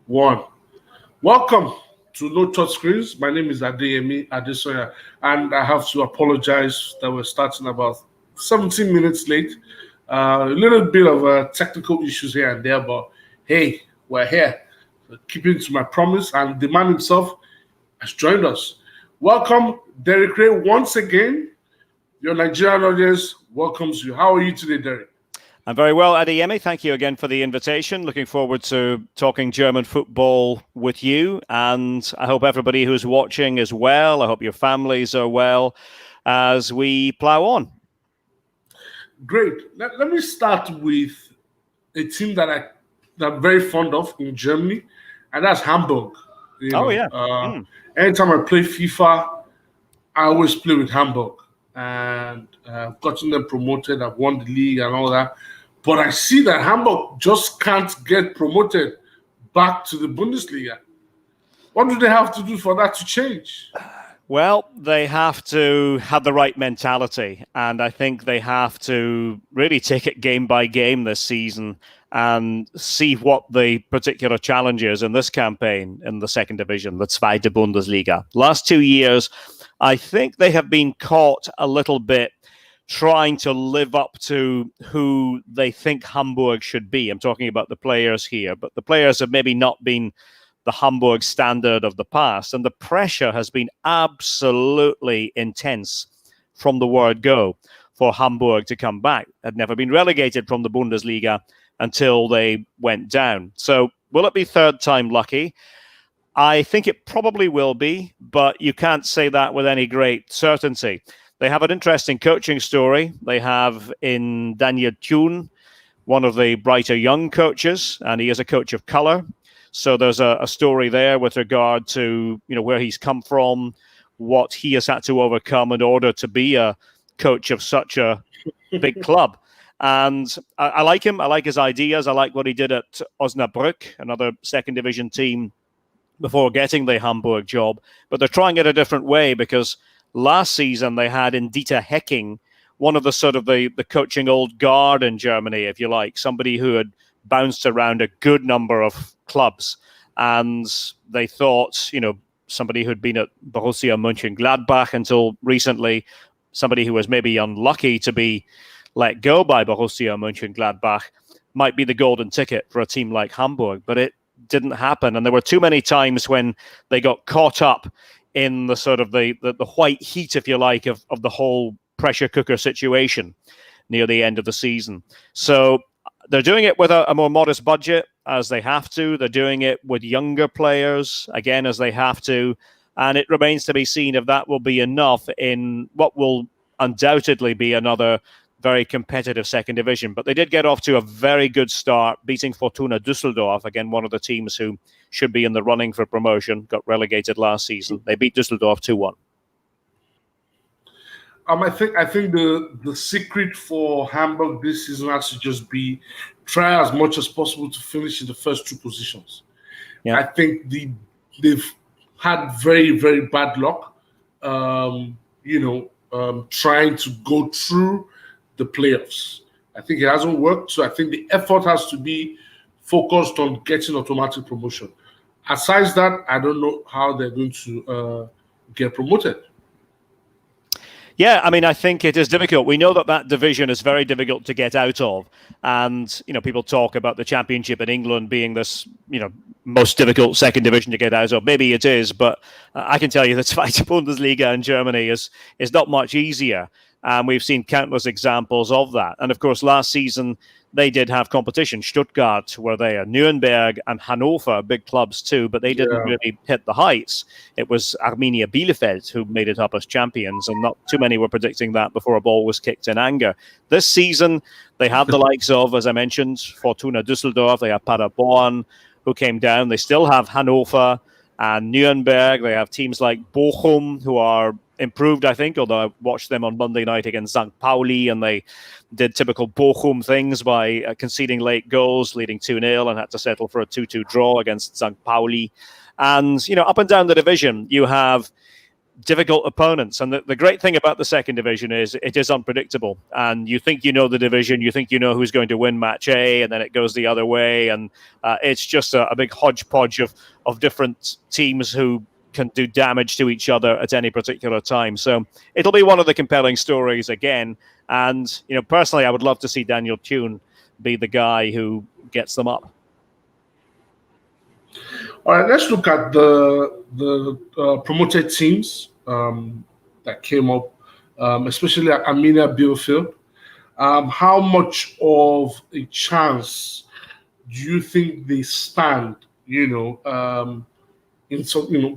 One. Welcome to No Touch Screens. My name is Adeyemi Adesoya, and I have to apologize that we're starting about 17 minutes late. A little bit of technical issues here and there, but hey, we're here. Keeping to my promise, and the man himself has joined us. Welcome, Derek Ray, once again. Your Nigerian audience welcomes you. How are you today, Derek? I'm very well, Adeyemi. Thank you again for the invitation. Looking forward to talking German football with you. And I hope everybody who's watching is well. I hope your families are well as we plow on. Great. Let me start with a team that I'm very fond of in Germany, and that's Hamburg. Anytime I play FIFA, I always play with Hamburg. And I've gotten them promoted. I've won the league and all that. But I see that Hamburg just can't get promoted back to the Bundesliga. What do they have to do for that to change? Well, they have to have the right mentality. And I think they have to really take it game by game this season and see what the particular challenge is in this campaign in the second division, the Zweite Bundesliga. Last 2 years, I think they have been caught a little bit trying to live up to who they think Hamburg should be. I'm talking about the players here, but the players have maybe not been the Hamburg standard of the past. And the pressure has been absolutely intense from the word go for Hamburg to come back. Had never been relegated from the Bundesliga until they went down. So will it be third time lucky? I think it probably will be, but you can't say that with any great certainty. They have an interesting coaching story. They have in Daniel Thun, one of the brighter young coaches, and he is a coach of colour. So there's a story there with regard to where he's come from, what he has had to overcome in order to be a coach of such a big club. And I like him. I like his ideas. I like what he did at Osnabrück, another second division team, before getting the Hamburg job. But they're trying it a different way because last season they had in Dieter Hecking, one of the sort of the coaching old guard in Germany, if you like, somebody who had bounced around a good number of clubs. And they thought, somebody who'd been at Borussia Mönchengladbach until recently, somebody who was maybe unlucky to be let go by Borussia Mönchengladbach, might be the golden ticket for a team like Hamburg. But it didn't happen. And there were too many times when they got caught up in the sort of the white heat, if you like, of the whole pressure cooker situation near the end of the season. So they're doing it with a more modest budget, as they have to. They're doing it with younger players, again, as they have to. And it remains to be seen if that will be enough in what will undoubtedly be another very competitive second division. But they did get off to a very good start, beating Fortuna Düsseldorf, again, one of the teams who should be in the running for promotion, got relegated last season. They beat Düsseldorf 2-1. I think the secret for Hamburg this season has to just be try as much as possible to finish in the first two positions. Yeah. I think they've had very, very bad luck, trying to go through the playoffs. I think it hasn't worked. So I think the effort has to be focused on getting automatic promotion. Aside that, I don't know how they're going to get promoted. Yeah, I mean, I think it is difficult. We know that division is very difficult to get out of. And, people talk about the championship in England being this, most difficult second division to get out of. Maybe it is, but I can tell you that Zweite Bundesliga in Germany is not much easier. And we've seen countless examples of that. And of course, last season, they did have competition. Stuttgart were there, Nuremberg and Hannover, big clubs too, but they didn't really hit the heights. It was Arminia Bielefeld who made it up as champions, and not too many were predicting that before a ball was kicked in anger. This season, they have the likes of, as I mentioned, Fortuna Düsseldorf, they have Paderborn, who came down. They still have Hannover and Nuremberg. They have teams like Bochum, who are improved, I think, although I watched them on Monday night against St. Pauli, and they did typical Bochum things by conceding late goals, leading 2-0, and had to settle for a 2-2 draw against St. Pauli. And, up and down the division, you have difficult opponents. And the great thing about the second division is it is unpredictable. And you think you know the division, you think you know who's going to win match A, and then it goes the other way. And it's just a big hodgepodge of different teams who can do damage to each other at any particular time. So it'll be one of the compelling stories again. And, personally, I would love to see Daniel Thune be the guy who gets them up. All right, let's look at the promoted teams that came up, especially at Arminia Bielefeld. How much of a chance do you think they stand, in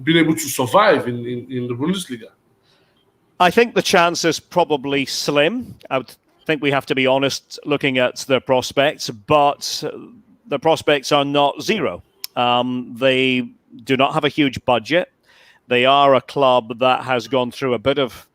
being able to survive in the Bundesliga? I think the chance is probably slim. I would think we have to be honest looking at the prospects, but the prospects are not zero. They do not have a huge budget. They are a club that has gone through a bit of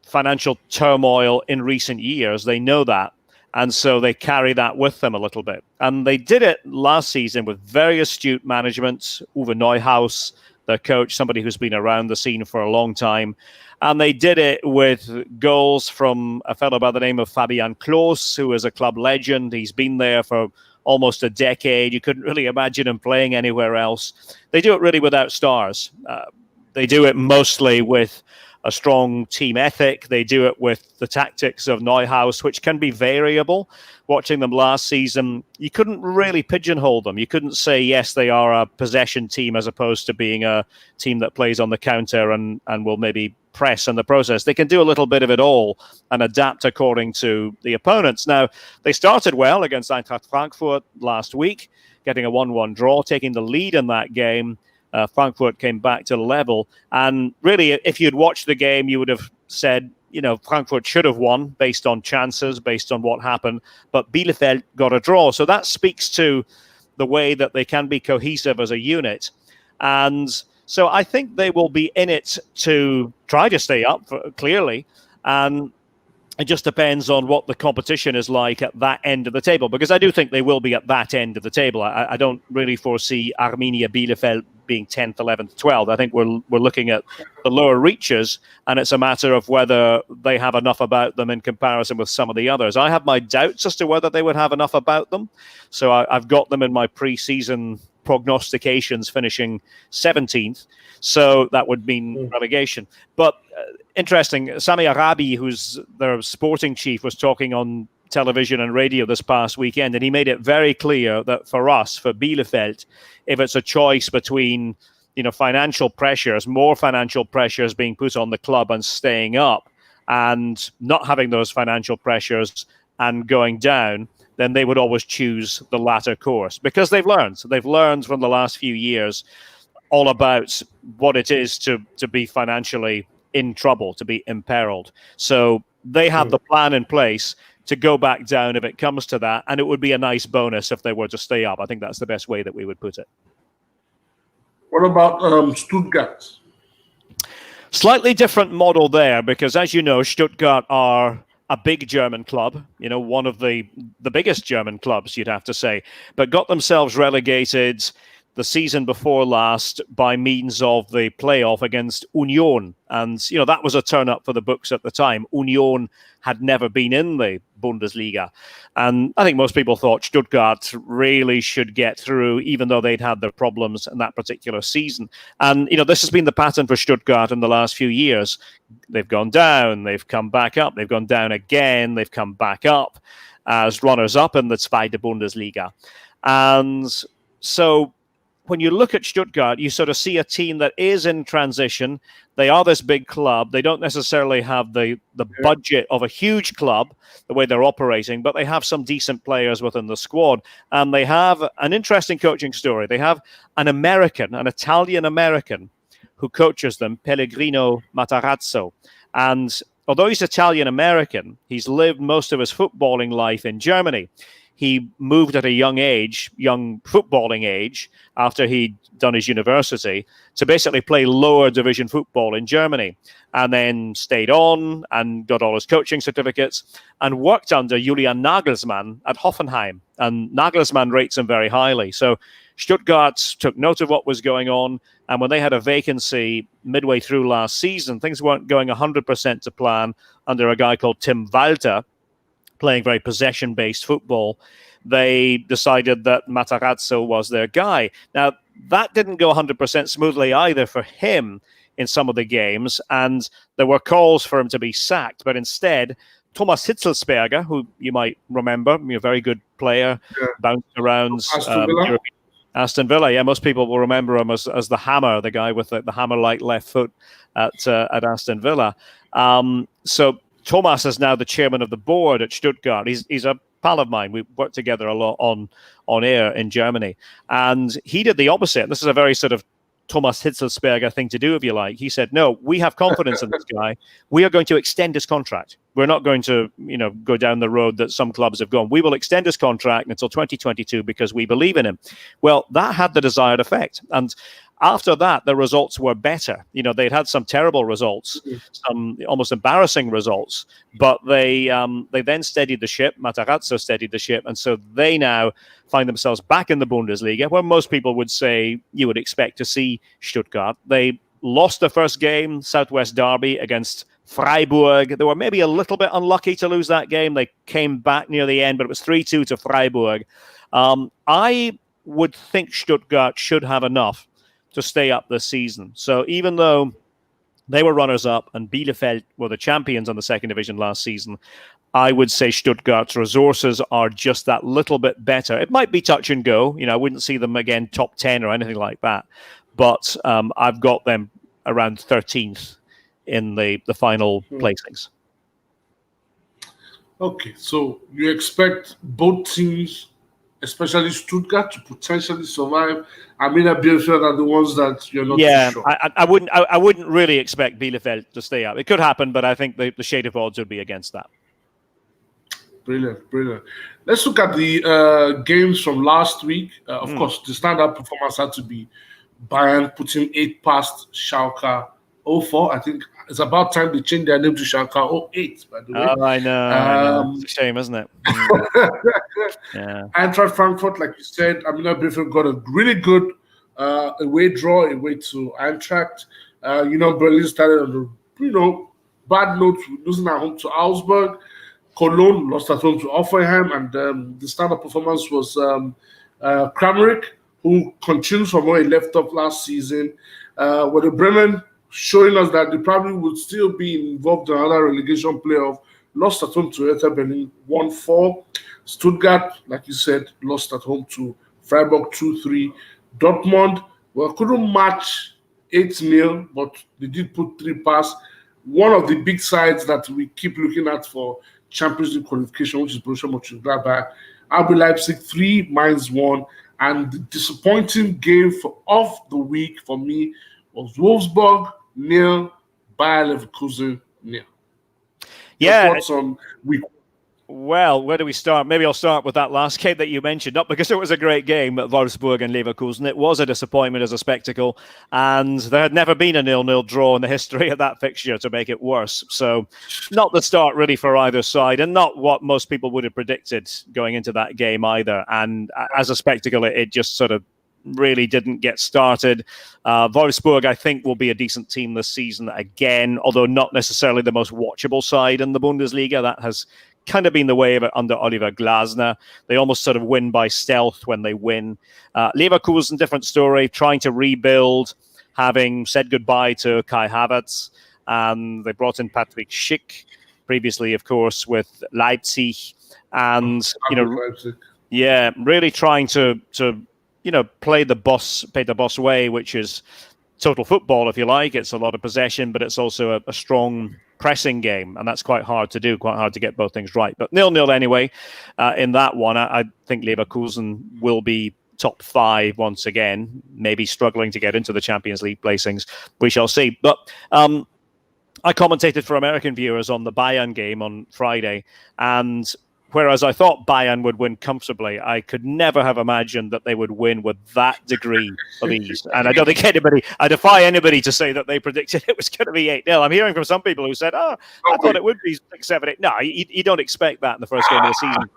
financial turmoil in recent years. They know that. And so they carry that with them a little bit. And they did it last season with very astute management. Uwe Neuhaus, their coach, somebody who's been around the scene for a long time. And they did it with goals from a fellow by the name of Fabian Klos, who is a club legend. He's been there for almost a decade. You couldn't really imagine him playing anywhere else. They do it really without stars. They do it mostly with a strong team ethic. They do it with the tactics of Neuhaus, which can be variable. Watching them last season, you couldn't really pigeonhole them. You couldn't say, yes, they are a possession team as opposed to being a team that plays on the counter and will maybe press in the process. They can do a little bit of it all and adapt according to the opponents. Now, they started well against Eintracht Frankfurt last week, getting a 1-1 draw, taking the lead in that game. Frankfurt came back to the level. And really, if you'd watched the game, you would have said, Frankfurt should have won based on chances, based on what happened. But Bielefeld got a draw. So that speaks to the way that they can be cohesive as a unit. And so I think they will be in it to try to stay up, clearly. And it just depends on what the competition is like at that end of the table, because I do think they will be at that end of the table. I don't really foresee Arminia Bielefeld being 10th, 11th, 12th. I think we're looking at the lower reaches, and it's a matter of whether they have enough about them in comparison with some of the others. I have my doubts as to whether they would have enough about them. So I've got them in my pre-season prognostications finishing 17th. So that would mean relegation. But interesting, Sami Arabi, who's their sporting chief, was talking on television and radio this past weekend, and he made it very clear that for us, for Bielefeld, if it's a choice between, financial pressures, more financial pressures being put on the club and staying up, and not having those financial pressures and going down, then they would always choose the latter course, because they've learned. So they've learned from the last few years all about what it is to be financially in trouble, to be imperiled. So they have the plan in place to go back down if it comes to that, and it would be a nice bonus if they were to stay up. I think that's the best way that we would put it. What about Stuttgart? Slightly different model there, because as you know, Stuttgart are a big German club, one of the biggest German clubs, you'd have to say, but got themselves relegated the season before last by means of the playoff against Union. And, that was a turn up for the books at the time. Union had never been in the Bundesliga. And I think most people thought Stuttgart really should get through, even though they'd had their problems in that particular season. And, this has been the pattern for Stuttgart in the last few years. They've gone down, they've come back up, they've gone down again, they've come back up as runners-up in the Zweite Bundesliga. And so when you look at Stuttgart, you sort of see a team that is in transition. They are this big club. They don't necessarily have the budget of a huge club, the way they're operating, but they have some decent players within the squad. And they have an interesting coaching story. They have an Italian-American, who coaches them, Pellegrino Matarazzo. And although he's Italian-American, he's lived most of his footballing life in Germany. he moved at a young footballing age, after he'd done his university, to basically play lower division football in Germany, and then stayed on and got all his coaching certificates and worked under Julian Nagelsmann at Hoffenheim. And Nagelsmann rates him very highly. So Stuttgart took note of what was going on, and when they had a vacancy midway through last season, things weren't going 100% to plan under a guy called Tim Walter, playing very possession-based football. They decided that Matarazzo was their guy. Now, that didn't go 100% smoothly either for him in some of the games, and there were calls for him to be sacked, but instead, Thomas Hitzelsberger, who you might remember, a very good player, bounced around Aston Villa. Yeah, most people will remember him as the Hammer, the guy with the hammer-like left foot at Aston Villa. So Thomas is now the chairman of the board at Stuttgart. He's a pal of mine. We worked together a lot on air in Germany, and he did the opposite. This is a very sort of Thomas Hitzelsberger thing to do, if you like. He said, no, we have confidence in this guy. We are going to extend his contract. We're not going to, go down the road that some clubs have gone. We will extend his contract until 2022 because we believe in him. Well, that had the desired effect. And after that, the results were better. They'd had some terrible results, some almost embarrassing results, but they then steadied the ship. Matarazzo steadied the ship, and so they now find themselves back in the Bundesliga, where most people would say you would expect to see Stuttgart. They lost the first game, Southwest Derby, against Freiburg. They were maybe a little bit unlucky to lose that game. They came back near the end, but it was 3-2 to Freiburg. I would think Stuttgart should have enough to stay up this season. So even though they were runners-up and Bielefeld were the champions on the second division last season, I would say Stuttgart's resources are just that little bit better. It might be touch and go. I wouldn't see them again top 10 or anything like that. But I've got them around 13th in the final placings. Okay, so you expect both teams, especially Stuttgart, to potentially survive. Bielefeld are the ones that you're not too sure. I wouldn't really expect Bielefeld to stay up. It could happen, but I think the shade of odds would be against that. Brilliant. Let's look at the games from last week. Of course, the standout performance had to be Bayern putting 8 past Schalke 04. I think it's about time they changed their name to Schalke 08, by the way. Oh, I know. It's a shame, isn't it? Yeah. Eintracht Frankfurt, like you said, Bielefeld got a really good away to Eintracht. Berlin started on the bad note, losing at home to Augsburg. Cologne lost at home to Hoffenheim, and the standout performance was Kramaric, who continues from where he left off last season. With the Bremen showing us that they probably would still be involved in another relegation playoff. Lost at home to Hertha Berlin 1-4. Stuttgart, like you said, lost at home to Freiburg 2-3. Dortmund, couldn't match 8-0, but they did put 3 past one of the big sides that we keep looking at for Champions League qualification, which is Borussia Mönchengladbach. RB Leipzig 3, Mainz 1. And the disappointing game of the week for me was Wolfsburg 0, Bayer Leverkusen 0. Yeah. What's on week? Well, where do we start? Maybe I'll start with that last game that you mentioned. Not because it was a great game at Wolfsburg and Leverkusen. It was a disappointment as a spectacle, and there had never been a 0-0 draw in the history of that fixture to make it worse. So not the start really for either side, and not what most people would have predicted going into that game either. And as a spectacle, it just sort of really didn't get started. Wolfsburg, I think, will be a decent team this season again, although not necessarily the most watchable side in the Bundesliga. That has kind of been the way of it under Oliver Glasner. They almost sort of win by stealth when they win. Leverkusen, different story, trying to rebuild, having said goodbye to Kai Havertz. They brought in Patrick Schick, previously, of course, with Leipzig. And, really trying to play the boss way, which is total football, if you like. It's a lot of possession, but it's also a strong pressing game, and that's quite hard to do, quite hard to get both things right. But 0-0 anyway in that one. I think Leverkusen will be top 5 once again, maybe struggling to get into the Champions League placings. We shall see. But I commentated for American viewers on the Bayern game on Friday, and whereas I thought Bayern would win comfortably, I could never have imagined that they would win with that degree of ease. And I don't think I defy anybody to say that they predicted it was going to be 8-0. I'm hearing from some people who said, I thought it would be 6-7-8. No, you don't expect that in the first game of the season.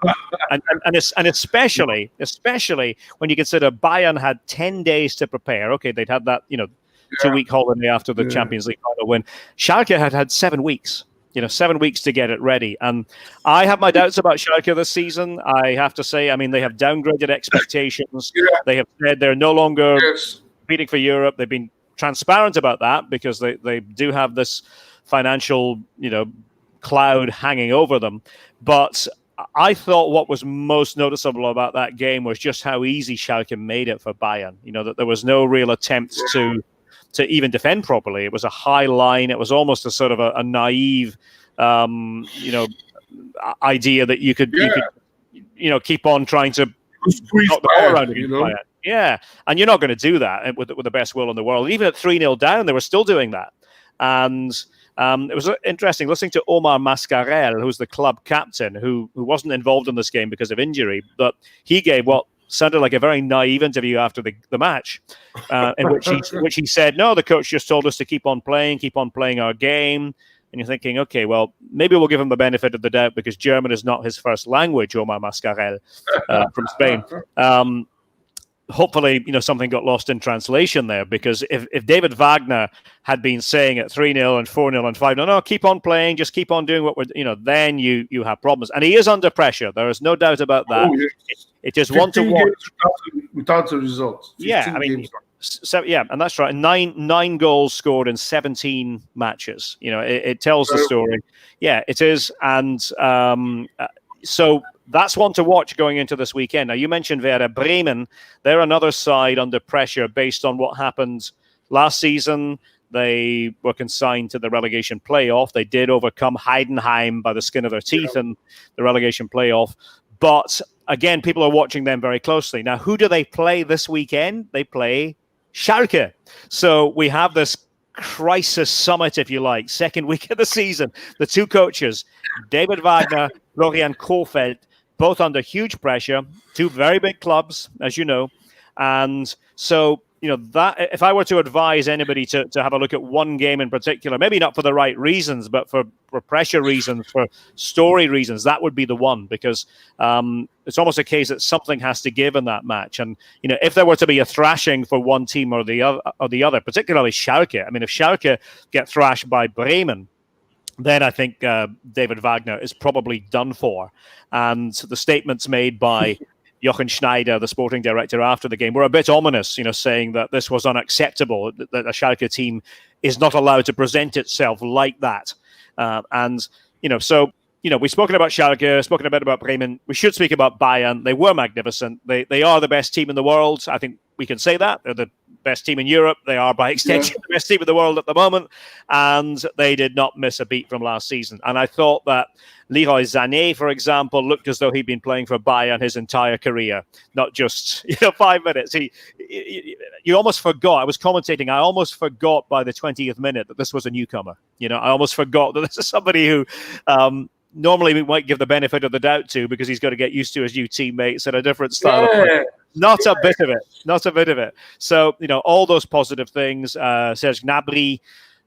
And especially when you consider Bayern had 10 days to prepare. Okay, they'd had that, 2-week holiday after the Champions League final win. Schalke had 7 weeks. 7 weeks to get it ready. And I have my doubts about Schalke this season. I have to say, they have downgraded expectations. They have said they're no longer competing for Europe. They've been transparent about that because they do have this financial, cloud hanging over them. But I thought what was most noticeable about that game was just how easy Schalke made it for Bayern. That there was no real attempt to even defend properly. It was a high line. It was almost a sort of a naive, idea that you could keep on trying to knock the ball around against Bayern. Yeah, and you're not going to do that with the best will in the world. Even at 3-0 down, they were still doing that. And it was interesting listening to Omar Mascarell, who's the club captain, who wasn't involved in this game because of injury, but he gave what sounded like a very naive interview after the match, in which he said, no, the coach just told us to keep on playing our game. And you're thinking, okay, well, maybe we'll give him the benefit of the doubt because German is not his first language, Omar Mascarell from Spain. Hopefully, something got lost in translation there, because if David Wagner had been saying at 3-0 and 4-0 and 5-0, no, keep on playing, just keep on doing what we're, then you have problems. And he is under pressure. There is no doubt about that. It is one to watch. Without the result. Yeah, and that's right. Nine goals scored in 17 matches. It tells the story. Yeah, it is. And so that's one to watch going into this weekend. Now, you mentioned Werder Bremen. They're another side under pressure based on what happened last season. They were consigned to the relegation playoff. They did overcome Heidenheim by the skin of their teeth in the relegation playoff. But again, people are watching them very closely. Now, who do they play this weekend? They play Schalke. So we have this crisis summit, if you like, second week of the season. The two coaches, David Wagner, Florian Kohfeldt, both under huge pressure, two very big clubs, as you know. And so, that if I were to advise anybody to have a look at one game in particular, maybe not for the right reasons, but for pressure reasons, for story reasons, that would be the one, because it's almost a case that something has to give in that match. And, if there were to be a thrashing for one team or the other, particularly Schalke, if Schalke get thrashed by Bremen, then I think David Wagner is probably done for. And the statements made by Jochen Schneider, the sporting director, after the game were a bit ominous, saying that this was unacceptable, that a Schalke team is not allowed to present itself like that. So we've spoken about Schalke, spoken a bit about Bremen. We should speak about Bayern. They were magnificent. They are the best team in the world. I think we can say that. They're the best team in Europe. They are, by extension, the best team in the world at the moment. And they did not miss a beat from last season. And I thought that Leroy Sané, for example, looked as though he'd been playing for Bayern his entire career, not just 5 minutes. You almost forgot. I was commentating. I almost forgot by the 20th minute that this was a newcomer. I almost forgot that this is somebody who normally we might give the benefit of the doubt to, because he's got to get used to his new teammates and a different style of play. Not a bit of it. So, all those positive things. Serge Gnabry,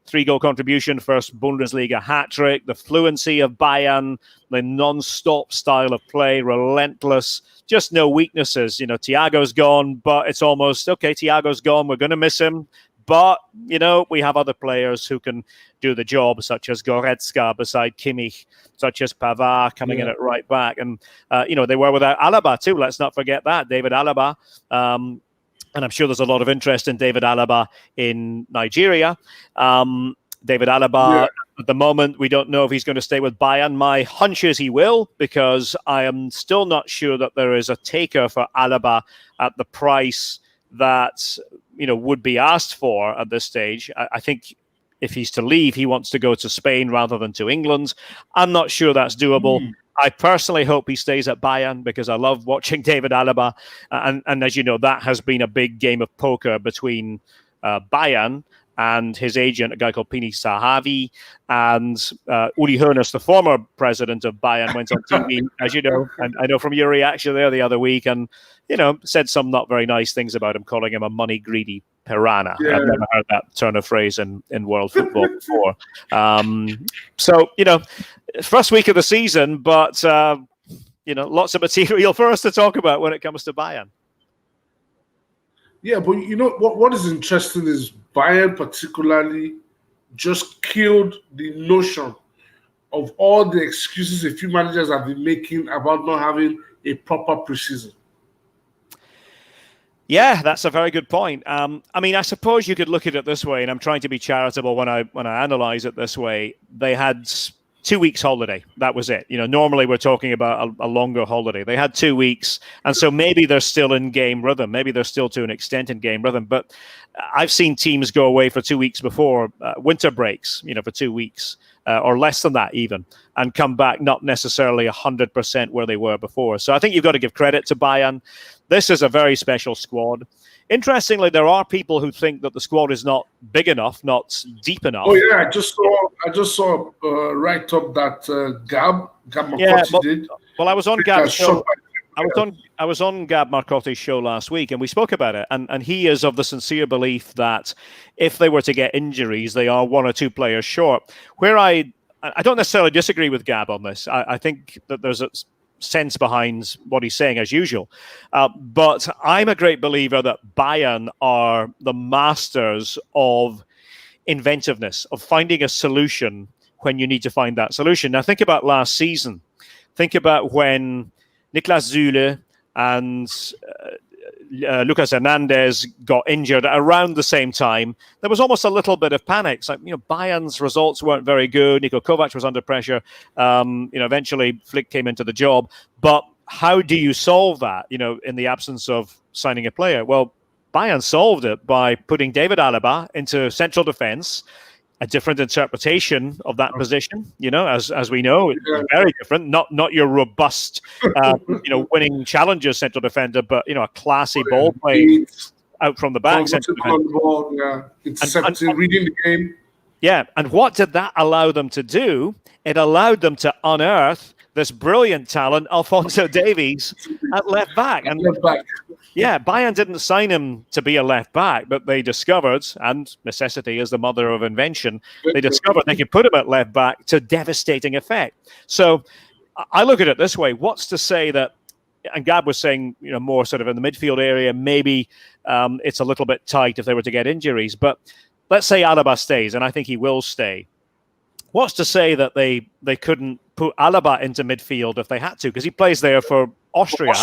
3-goal contribution, first Bundesliga hat-trick, the fluency of Bayern, the non-stop style of play, relentless, just no weaknesses. Thiago's gone, but it's almost, okay, Thiago's gone, we're going to miss him. But, we have other players who can do the job, such as Goretzka beside Kimmich, such as Pavard coming in at right back. And, they were without Alaba too. Let's not forget that. David Alaba. And I'm sure there's a lot of interest in David Alaba in Nigeria. David Alaba, at the moment, we don't know if he's going to stay with Bayern. My hunch is he will, because I am still not sure that there is a taker for Alaba at the price that would be asked for at this stage. I think if he's to leave, he wants to go to Spain rather than to England. I'm not sure that's doable. I personally hope he stays at Bayern, because I love watching David Alaba. And as you know, that has been a big game of poker between Bayern and his agent, a guy called Pini Sahavi, and Uli Hoeneß, the former president of Bayern, went on TV, as you know, and I know from your reaction there the other week, and said some not very nice things about him, calling him a money-greedy piranha. Yeah. I've never heard that turn of phrase in world football before. So, first week of the season, but, lots of material for us to talk about when it comes to Bayern. Yeah, but what is interesting is Bayern particularly just killed the notion of all the excuses a few managers have been making about not having a proper preseason. Yeah, that's a very good point. I suppose you could look at it this way, and I'm trying to be charitable when I analyze it this way. They had 2 weeks holiday. That was it. Normally we're talking about a longer holiday. They had 2 weeks, and so maybe they're still in game rhythm. Maybe they're still to an extent in game rhythm. But I've seen teams go away for 2 weeks before winter breaks, for 2 weeks or less than that even, and come back not necessarily 100% where they were before. So I think you've got to give credit to Bayern. This is a very special squad. Interestingly, there are people who think that the squad is not big enough, not deep enough. Oh yeah, I just saw write up that Gab Marcotti did. Well, I was on Gab's show. I was on Gab Marcotti's show last week, and we spoke about it. And he is of the sincere belief that if they were to get injuries, they are one or two players short. Where I don't necessarily disagree with Gab on this. I think that there's a sense behind what he's saying as usual. But I'm a great believer that Bayern are the masters of inventiveness, of finding a solution when you need to find that solution. Now, think about last season. Think about when Niklas Süle and Lucas Hernandez got injured around the same time. There was almost a little bit of panic. It's like, Bayern's results weren't very good. Niko Kovac was under pressure. Eventually Flick came into the job. But how do you solve that, in the absence of signing a player? Well, Bayern solved it by putting David Alaba into central defense. A different interpretation of that position, as we know, it's very different. Not your robust, winning challenger central defender, but a classy ball play out from the back. Intercepting, reading the game. Yeah, and what did that allow them to do? It allowed them to unearth this brilliant talent, Alphonso Davies, at left back. And yeah, Bayern didn't sign him to be a left back, but they discovered, and necessity is the mother of invention, they discovered they could put him at left back to devastating effect. So I look at it this way. What's to say that, and Gab was saying, more sort of in the midfield area, maybe it's a little bit tight if they were to get injuries. But let's say Alaba stays, and I think he will stay. What's to say that they couldn't put Alaba into midfield if they had to? Because he plays there for Austria.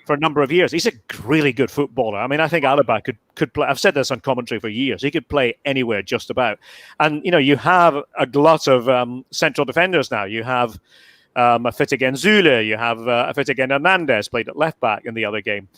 For a number of years. He's a really good footballer. I mean, I think Alaba could play. I've said this on commentary for years. He could play anywhere just about. And, you have a glut of central defenders now. You have a fit again Süle. You have a fit again Hernandez, played at left back in the other game,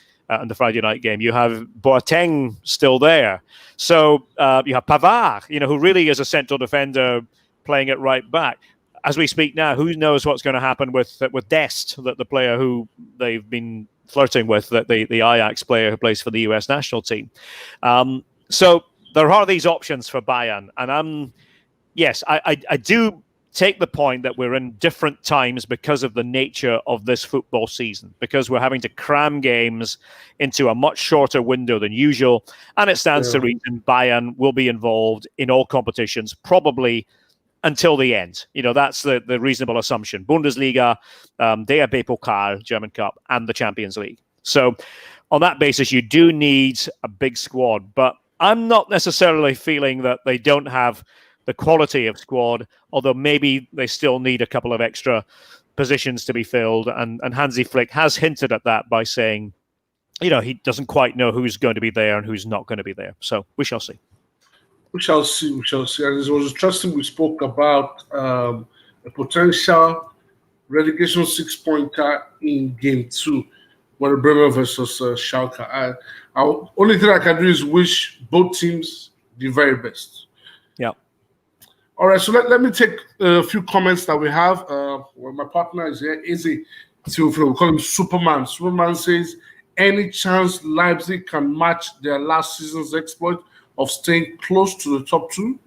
in the Friday night game. You have Boateng still there. So you have Pavard, who really is a central defender playing at right back. As we speak now, who knows what's going to happen with Dest, the player who they've been flirting with, the Ajax player who plays for the US national team. So there are these options for Bayern. And I do take the point that we're in different times because of the nature of this football season, because we're having to cram games into a much shorter window than usual. And it stands to reason Bayern will be involved in all competitions, probably until the end. That's the reasonable assumption. Bundesliga, DFB Pokal, German Cup, and the Champions League. So on that basis, you do need a big squad. But I'm not necessarily feeling that they don't have the quality of squad, although maybe they still need a couple of extra positions to be filled. And Hansi Flick has hinted at that by saying, he doesn't quite know who's going to be there and who's not going to be there. So we shall see. We shall see. And it was interesting. We spoke about a potential relegation 6-pointer in Game 2, when Bremer versus Schalke. Only thing I can do is wish both teams the very best. Yeah. All right. So let me take a few comments that we have. My partner is here. Izzy, we call him Superman. Superman says, any chance Leipzig can match their last season's exploit of staying close to the top two?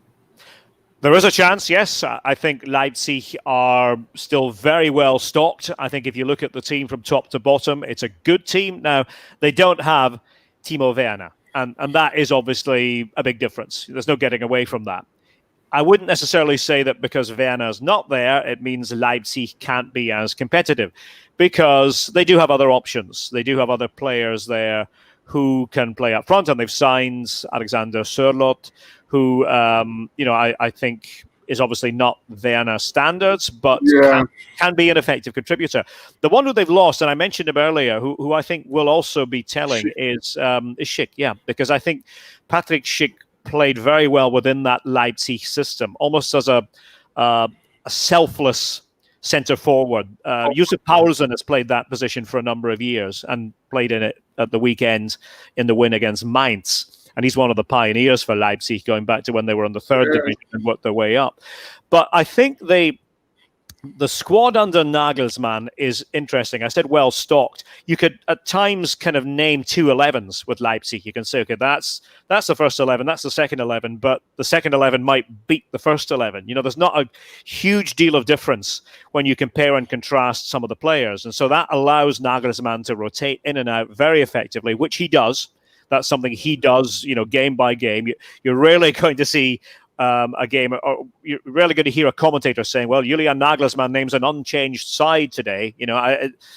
There is a chance, yes. I think Leipzig are still very well stocked. I think if you look at the team from top to bottom, it's a good team. Now, they don't have Timo Werner, and that is obviously a big difference. There's no getting away from that. I wouldn't necessarily say that because Werner's not there, it means Leipzig can't be as competitive, because they do have other options. They do have other players there who can play up front, and they've signed Alexander Sørloth, who, I think is obviously not Werner standards, but can be an effective contributor. The one who they've lost, and I mentioned him earlier, who I think will also be telling, is Schick. Yeah, because I think Patrick Schick played very well within that Leipzig system, almost as a selfless centre forward. Josef Paulsen has played that position for a number of years and played in it at the weekend in the win against Mainz. And he's one of the pioneers for Leipzig, going back to when they were in the third division and worked their way up. But I think the squad under Nagelsmann is interesting. I said well stocked. You could at times kind of name 2 11s with Leipzig. You can say, okay, that's the first 11, that's the second 11, but the second 11 might beat the first 11. There's not a huge deal of difference when you compare and contrast some of the players. And so that allows Nagelsmann to rotate in and out very effectively, which he does. That's something he does, game by game. You're rarely going to see a game, or you're rarely going to hear a commentator saying, well, Julian Nagelsmann names an unchanged side today.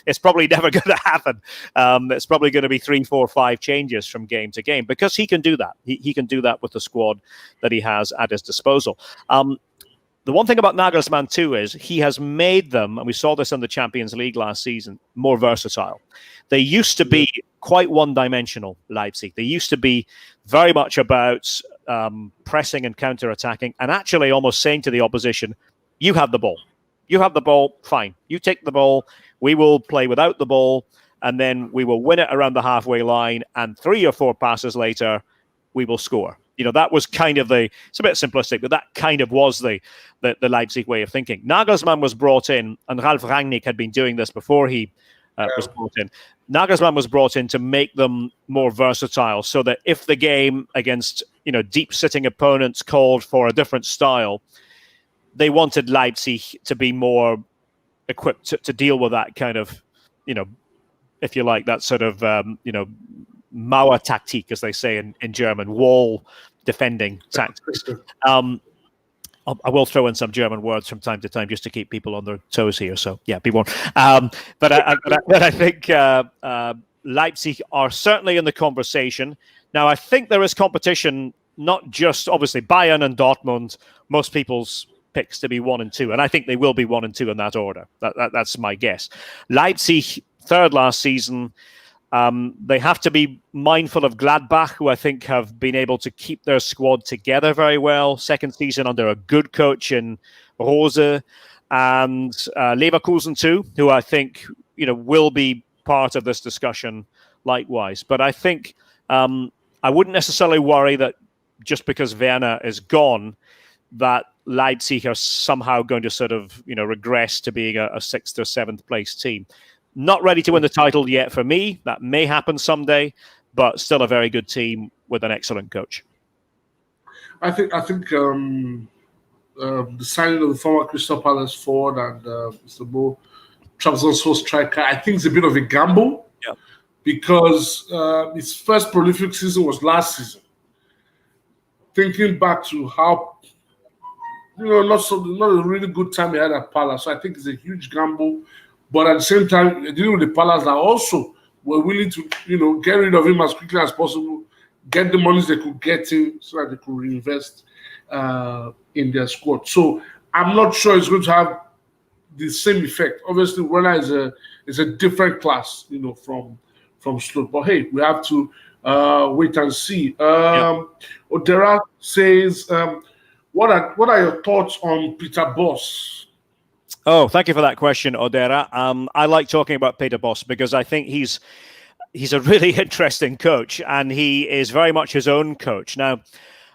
It's probably never going to happen. It's probably going to be 3, 4, 5 changes from game to game, because he can do that. He can do that with the squad that he has at his disposal. The one thing about Nagelsmann, too, is he has made them, and we saw this in the Champions League last season, more versatile. They used to be quite one-dimensional, Leipzig. They used to be very much about pressing and counter-attacking, and actually almost saying to the opposition, you have the ball. You have the ball, fine. You take the ball, we will play without the ball, and then we will win it around the halfway line, and 3 or 4 passes later, we will score. That was kind of it's a bit simplistic, but that kind of was the Leipzig way of thinking. Nagelsmann was brought in, and Ralf Rangnick had been doing this before he was brought in. Nagelsmann was brought in to make them more versatile, so that if the game against deep-sitting opponents called for a different style, they wanted Leipzig to be more equipped to deal with that kind of, if you like, that sort of, Mauer Taktik, as they say in German, wall defending tactics. I will throw in some German words from time to time just to keep people on their toes here. So, yeah, be warned. But I think Leipzig are certainly in the conversation. Now, I think there is competition, not just, obviously, Bayern and Dortmund, most people's picks to be 1 and 2. And I think they will be 1 and 2 in that order. That's my guess. Leipzig, third last season. They have to be mindful of Gladbach, who I think have been able to keep their squad together very well. Second season under a good coach in Rose, and Leverkusen too, who I think will be part of this discussion likewise. But I think I wouldn't necessarily worry that just because Werner is gone, that Leipzig are somehow going to sort of regress to being a 6th or 7th place team. Not ready to win the title yet for me. That may happen someday, but still a very good team with an excellent coach. I think the signing of the former Crystal Palace forward and Mr. Bo Trabzonspor striker, I think it's a bit of a gamble, because his first prolific season was last season. Thinking back to how not a really good time he had at Palace, so I think it's a huge gamble. But at the same time, dealing with the Palace that also were willing to, get rid of him as quickly as possible, get the monies they could get him so that they could reinvest in their squad. So I'm not sure it's going to have the same effect. Obviously, Werner is a different class, from Slot. But hey, we have to wait and see. Odera says, what are your thoughts on Peter Bosz? Oh, thank you for that question, Odera. I like talking about Peter Bosz because I think he's a really interesting coach, and he is very much his own coach. Now,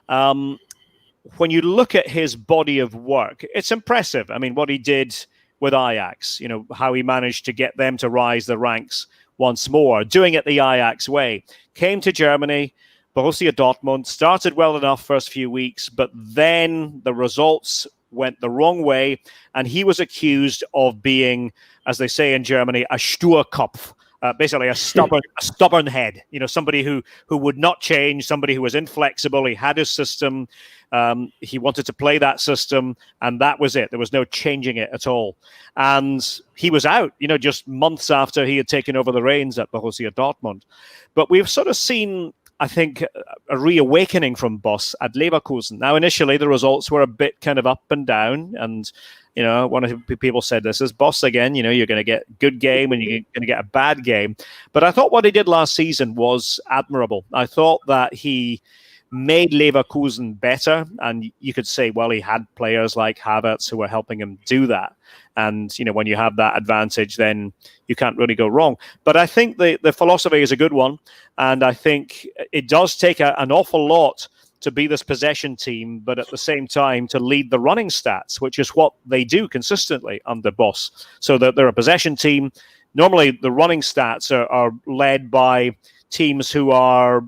when you look at his body of work, it's impressive. I mean, what he did with Ajax, how he managed to get them to rise the ranks once more, doing it the Ajax way. Came to Germany, Borussia Dortmund started well enough first few weeks, but then the results went the wrong way, and he was accused of being, as they say in Germany, a Sturkopf. Basically a stubborn head, somebody who would not change, somebody who was inflexible. He had his system. He wanted to play that system, and that was it. There was no changing it at all. And he was out, just months after he had taken over the reins at Borussia Dortmund. But we've sort of seen, I think, a reawakening from Boss at Leverkusen. Now, initially, the results were a bit kind of up and down, and one of the people said, this is Boss again. You're going to get a good game and you're going to get a bad game. But I thought what he did last season was admirable. I thought that he made Leverkusen better. And you could say, well, he had players like Havertz who were helping him do that. And, when you have that advantage, then you can't really go wrong. But I think the philosophy is a good one. And I think it does take an awful lot to be this possession team, but at the same time to lead the running stats, which is what they do consistently under Boss. So that they're a possession team. Normally, the running stats are led by teams who are,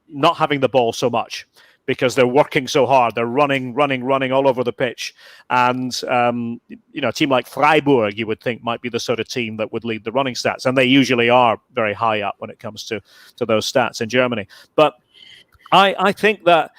not having the ball so much because they're working so hard. They're running all over the pitch. And, a team like Freiburg, you would think, might be the sort of team that would lead the running stats. And they usually are very high up when it comes to those stats in Germany. But I think that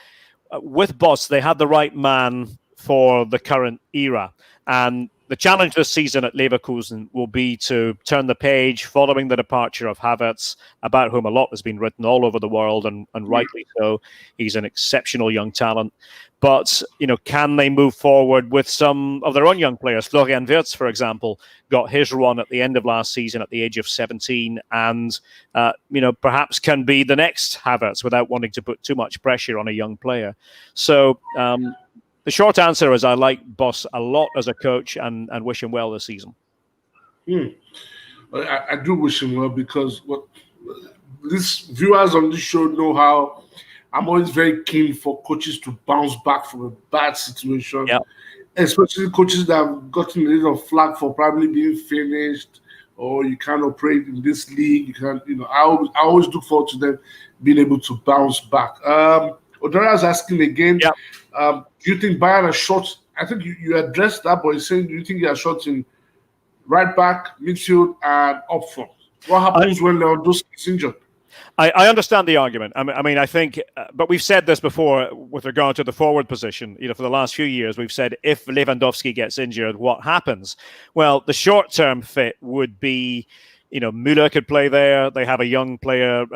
with Boss, they had the right man for the current era. And the challenge this season at Leverkusen will be to turn the page following the departure of Havertz, about whom a lot has been written all over the world, and rightly so. He's an exceptional young talent. But, can they move forward with some of their own young players? Florian Wirtz, for example, got his run at the end of last season at the age of 17 and, perhaps can be the next Havertz without wanting to put too much pressure on a young player. So the short answer is I like Boss a lot as a coach and wish him well this season. I do wish him well because these viewers on this show know how I'm always very keen for coaches to bounce back from a bad situation, especially coaches that have gotten a little flack for probably being finished or you can't operate in this league. You can't, I always look forward to them being able to bounce back. Odoria's asking again, do you think Bayern are short? I think you addressed that, but he's saying, do you think they are short in right back, midfield, and up front? What happens when Lewandowski is injured? I understand the argument. I mean, I think, but we've said this before with regard to the forward position. For the last few years, we've said if Lewandowski gets injured, what happens? Well, the short-term fit would be, Müller could play there. They have a young player,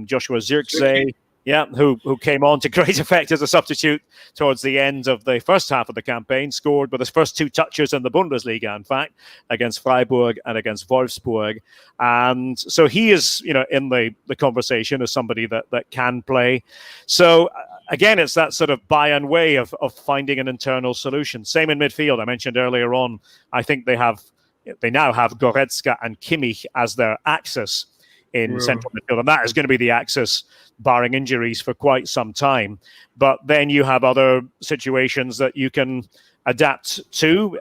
Joshua Zirkzee. Yeah, who came on to great effect as a substitute towards the end of the first half of the campaign, scored with his first two touches in the Bundesliga, in fact, against Freiburg and against Wolfsburg. And so he is, in the conversation as somebody that can play. So again, it's that sort of Bayern way of finding an internal solution. Same in midfield. I mentioned earlier on, I think they now have Goretzka and Kimmich as their axis in central midfield, and that is going to be the axis, barring injuries, for quite some time. But then you have other situations that you can adapt to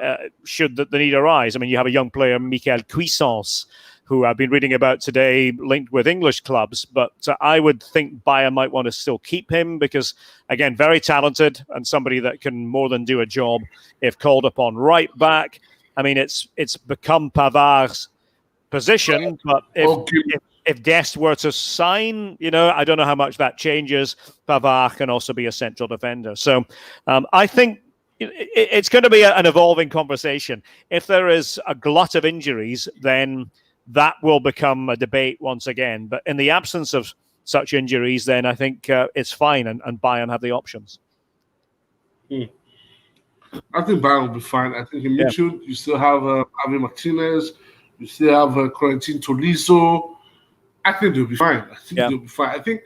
should the need arise. I mean, you have a young player, Michael Cuisance, who I've been reading about today, linked with English clubs. But I would think Bayern might want to still keep him because, again, very talented and somebody that can more than do a job if called upon. Right back, I mean, it's become Pavard's position, but if Dest were to sign, I don't know how much that changes. Pavard can also be a central defender. So I think it's going to be an evolving conversation. If there is a glut of injuries, then that will become a debate once again. But in the absence of such injuries, then I think it's fine and Bayern have the options. I think Bayern will be fine. I think in midfield, you still have Javi Martinez. You still have Corentin Tolisso. I think they'll be fine. I think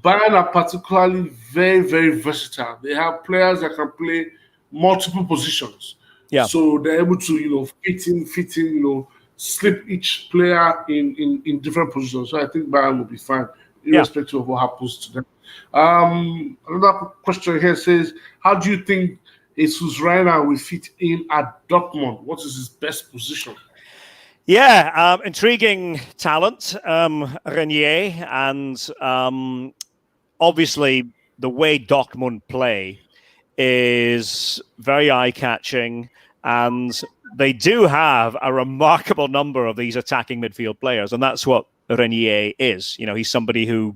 Bayern are particularly very, very versatile. They have players that can play multiple positions. Yeah. So they're able to, fit in, slip each player in different positions. So I think Bayern will be fine, irrespective of what happens to them. Another question here says, how do you think Jesus Reina will fit in at Dortmund? What is his best position? Yeah, intriguing talent, Renier, and obviously the way Dortmund play is very eye-catching, and they do have a remarkable number of these attacking midfield players, and that's what Renier is. He's somebody who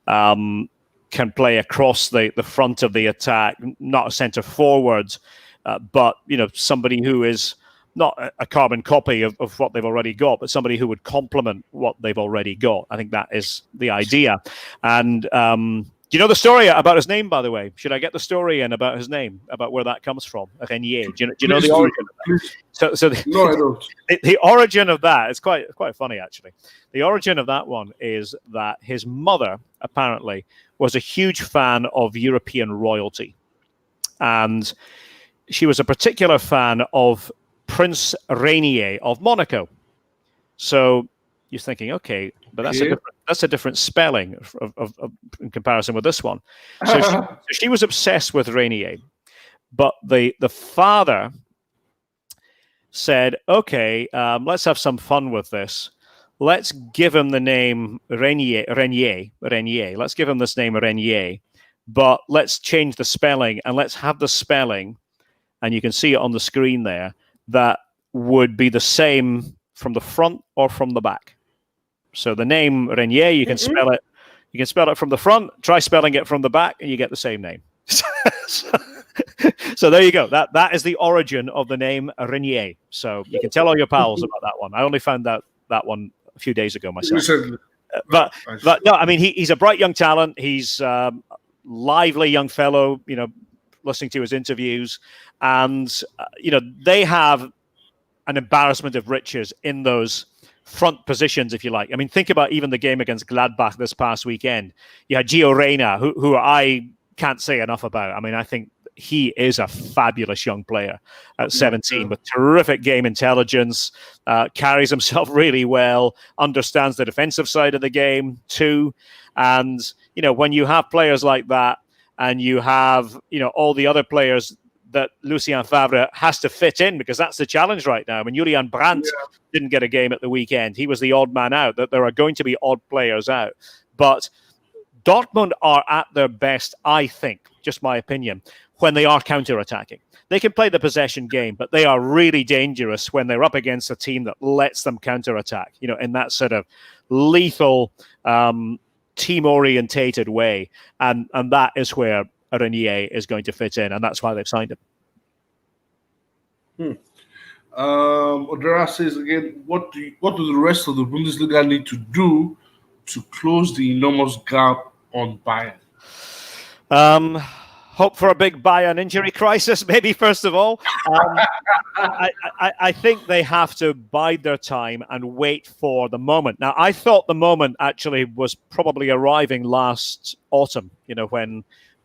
can play across the front of the attack, not a centre forward, but somebody who is not a carbon copy of what they've already got, but somebody who would complement what they've already got. I think that is the idea. And do you know the story about his name, by the way? Should I get the story in about his name, about where that comes from, Renier? Do you know the origin of that? No, I don't. The origin of that is quite funny, actually. The origin of that one is that his mother, apparently, was a huge fan of European royalty. And she was a particular fan of Prince Rainier of Monaco. So you're thinking, okay, but that's a different spelling of in comparison with this one. So she was obsessed with Rainier, but the father said, okay, let's have some fun with this. Let's give him the name Renier. Let's give him this name Renier, but let's change the spelling, and let's have the spelling, and you can see it on the screen there, that would be the same from the front or from the back. So the name Renier, you can spell it. You can spell it from the front. Try spelling it from the back, and you get the same name. So there you go. That is the origin of the name Renier. So you can tell all your pals about that one. I only found out that one a few days ago myself. But no, I mean he's a bright young talent. He's a lively young fellow. Listening to his interviews, and they have an embarrassment of riches in those front positions, if you like. I mean, think about even the game against Gladbach this past weekend. You had Gio Reyna, who I can't say enough about. I mean, I think he is a fabulous young player at 17 with terrific game intelligence, carries himself really well, understands the defensive side of the game too. And, when you have players like that, and you have, all the other players that Lucien Favre has to fit in, because that's the challenge right now. I mean, Julian Brandt didn't get a game at the weekend. He was the odd man out. That there are going to be odd players out. But Dortmund are at their best, I think, just my opinion, when they are counter-attacking. They can play the possession game, but they are really dangerous when they're up against a team that lets them counter-attack, in that sort of lethal team-orientated way, and that is where Renier is going to fit in, and that's why they've signed him. Odera says again, what do the rest of the Bundesliga need to do to close the enormous gap on Bayern? Hope for a big Bayern injury crisis, maybe, first of all. I think they have to bide their time and wait for the moment. Now, I thought the moment actually was probably arriving last autumn, when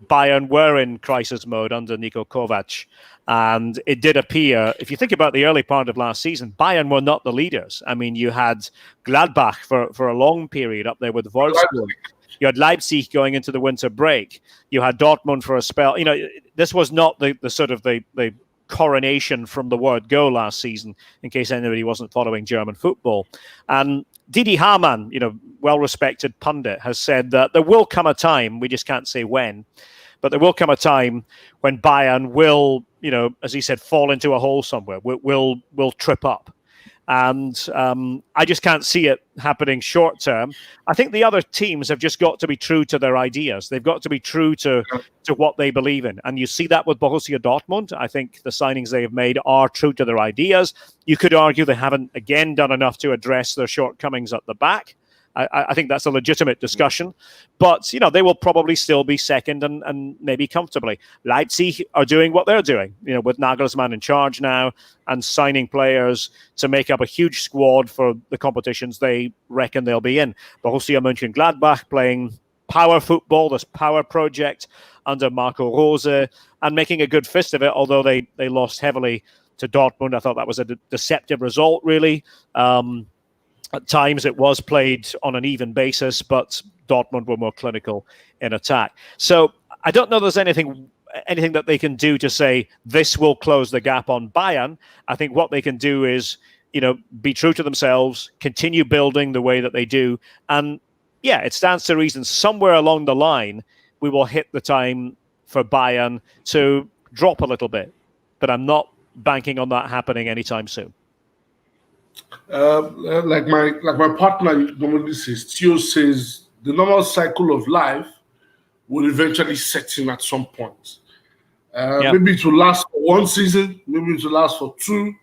Bayern were in crisis mode under Niko Kovac. And it did appear, if you think about the early part of last season, Bayern were not the leaders. I mean, you had Gladbach for a long period up there with Wolfsburg. You had Leipzig going into the winter break. You had Dortmund for a spell. This was not the sort of the coronation from the word go last season, in case anybody wasn't following German football. And Didi Hamann, well-respected pundit, has said that there will come a time, we just can't say when, but there will come a time when Bayern will, as he said, fall into a hole somewhere, will trip up. And I just can't see it happening short term. I think the other teams have just got to be true to their ideas. They've got to be true to what they believe in. And you see that with Borussia Dortmund. I think the signings they have made are true to their ideas. You could argue they haven't, again, done enough to address their shortcomings at the back. I think that's a legitimate discussion. But, they will probably still be second and maybe comfortably. Leipzig are doing what they're doing, with Nagelsmann in charge now and signing players to make up a huge squad for the competitions they reckon they'll be in. Borussia Mönchengladbach playing power football, this power project under Marco Rose, and making a good fist of it, although they lost heavily to Dortmund. I thought that was a deceptive result, really. At times it was played on an even basis, but Dortmund were more clinical in attack. So I don't know there's anything that they can do to say this will close the gap on Bayern. I think what they can do is, be true to themselves, continue building the way that they do. And yeah, it stands to reason somewhere along the line, we will hit the time for Bayern to drop a little bit. But I'm not banking on that happening anytime soon. Like my partner normally says, Theo says the normal cycle of life will eventually set in at some point. Maybe it will last for one season, maybe it will last for two,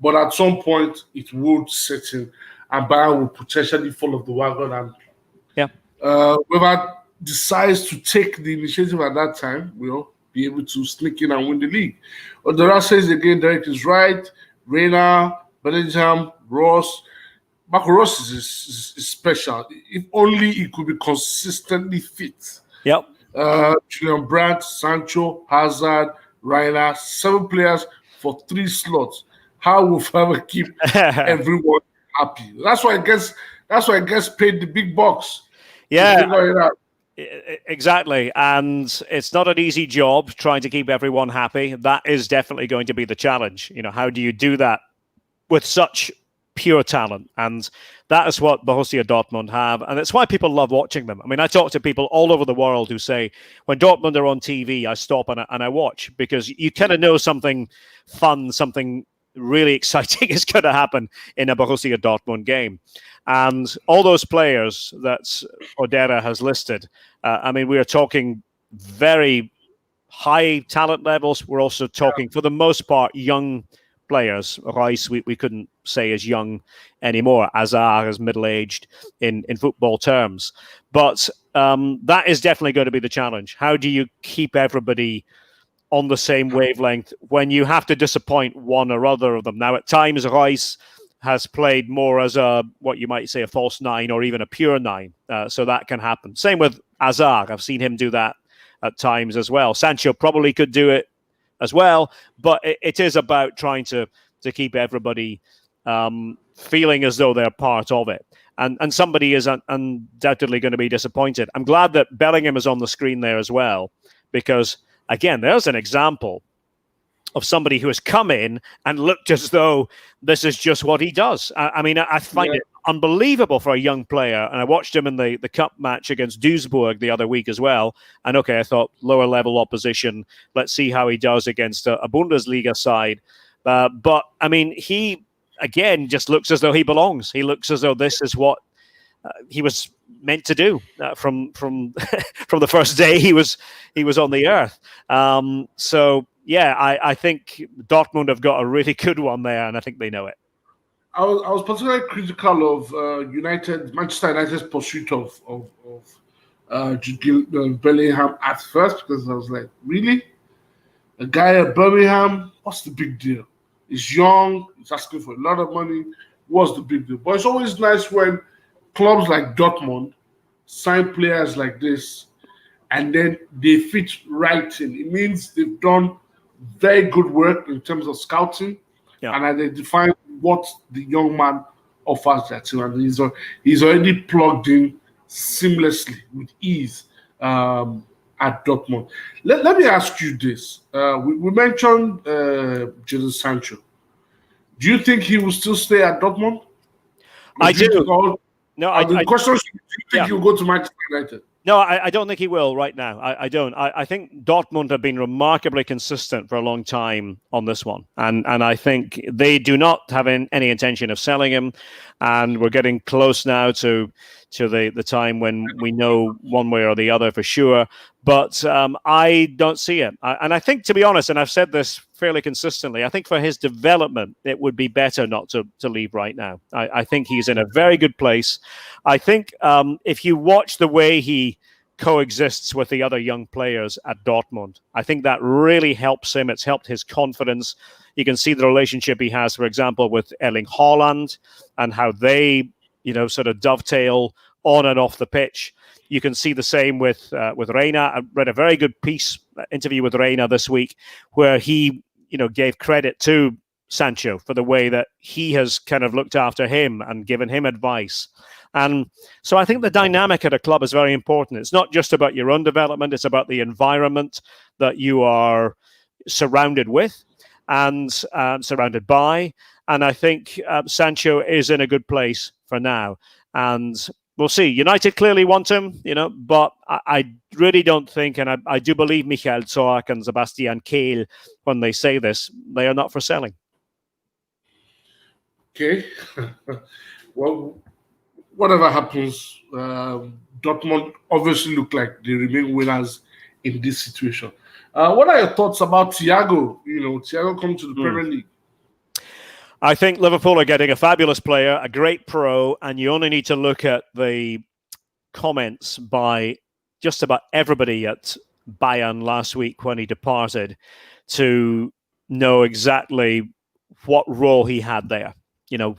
but at some point it would set in, and Bayern will potentially fall off the wagon, and whoever decides to take the initiative at that time will be able to sneak in and win the league. But Dora says again, Derek is right. Reina, Bellingham, Ross. Marco Ross is special. If only he could be consistently fit. Yep. Julian Brandt, Sancho, Hazard, Reina, 7 players for 3 slots. How will Faber keep everyone happy? That's why I guess paid the big bucks. Yeah. Exactly. And it's not an easy job trying to keep everyone happy. That is definitely going to be the challenge. How do you do that with such pure talent? And that is what Borussia Dortmund have. And it's why people love watching them. I mean, I talk to people all over the world who say, when Dortmund are on TV, I stop and I watch, because you kind of know something fun, something really exciting is going to happen in a Borussia Dortmund game. And all those players that Odera has listed, I mean, we are talking very high talent levels. We're also talking, for the most part, young players. Rice, we couldn't say is young anymore. Azar is middle-aged in football terms. But that is definitely going to be the challenge. How do you keep everybody on the same wavelength when you have to disappoint one or other of them? Now, at times, Rice has played more as what you might say a false 9 or even a pure 9. So that can happen. Same with Azar. I've seen him do that at times as well. Sancho probably could do it as well, but it is about trying to keep everybody feeling as though they're part of it. And somebody is undoubtedly going to be disappointed. I'm glad that Bellingham is on the screen there as well, because, again, there's an example of somebody who has come in and looked as though this is just what he does. I mean, I find it unbelievable for a young player. And I watched him in the cup match against Duisburg the other week as well. And I thought lower level opposition. Let's see how he does against a Bundesliga side. But I mean, he again just looks as though he belongs. He looks as though this is what he was meant to do from the first day he was on the earth. So yeah, I think Dortmund have got a really good one there, and I think they know it. I was particularly critical of Manchester United's pursuit of Bellingham at first, because I was like, really? A guy at Birmingham? What's the big deal? He's young, he's asking for a lot of money. What's the big deal? But it's always nice when clubs like Dortmund sign players like this and then they fit right in. It means they've done very good work in terms of scouting and identifying what the young man offers that team. And he's already plugged in seamlessly with ease at Dortmund. Let me ask you this. We mentioned Jadon Sancho. Do you think he will still stay at Dortmund? I do. The question is, do you think he'll go to Manchester United? No, I don't think he will right now. I don't. I think Dortmund have been remarkably consistent for a long time on this one. And I think they do not have any intention of selling him. And we're getting close now to the time when we know one way or the other for sure. But I don't see it. And I think, to be honest, and I've said this fairly consistently, I think for his development, it would be better not to leave right now. I think he's in a very good place. I think if you watch the way he coexists with the other young players at Dortmund, I think that really helps him. It's helped his confidence. You can see the relationship he has, for example, with Erling Haaland and how they, sort of dovetail on and off the pitch. You can see the same with Reina. I read a very good interview with Reina this week, where he, gave credit to Sancho for the way that he has kind of looked after him and given him advice. And so I think the dynamic at a club is very important. It's not just about your own development. It's about the environment that you are surrounded with and surrounded by. And I think Sancho is in a good place for now. And we'll see. United clearly want him, but I really don't think, and I do believe Michael Zorc and Sebastian Kehl when they say this, they are not for selling. Okay. Well, whatever happens, Dortmund obviously look like they remain winners in this situation. What are your thoughts about Thiago? Thiago coming to the Premier League. I think Liverpool are getting a fabulous player, a great pro, and you only need to look at the comments by just about everybody at Bayern last week when he departed to know exactly what role he had there.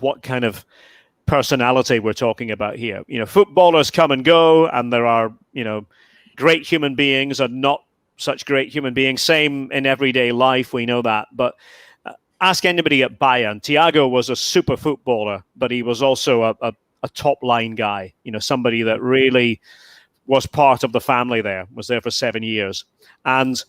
What kind of personality we're talking about here. Footballers come and go, and there are, great human beings and not such great human beings. Same in everyday life, we know that. But ask anybody at Bayern. Thiago was a super footballer, but he was also a top line guy. Somebody that really was part of the family there, was there for 7 years. And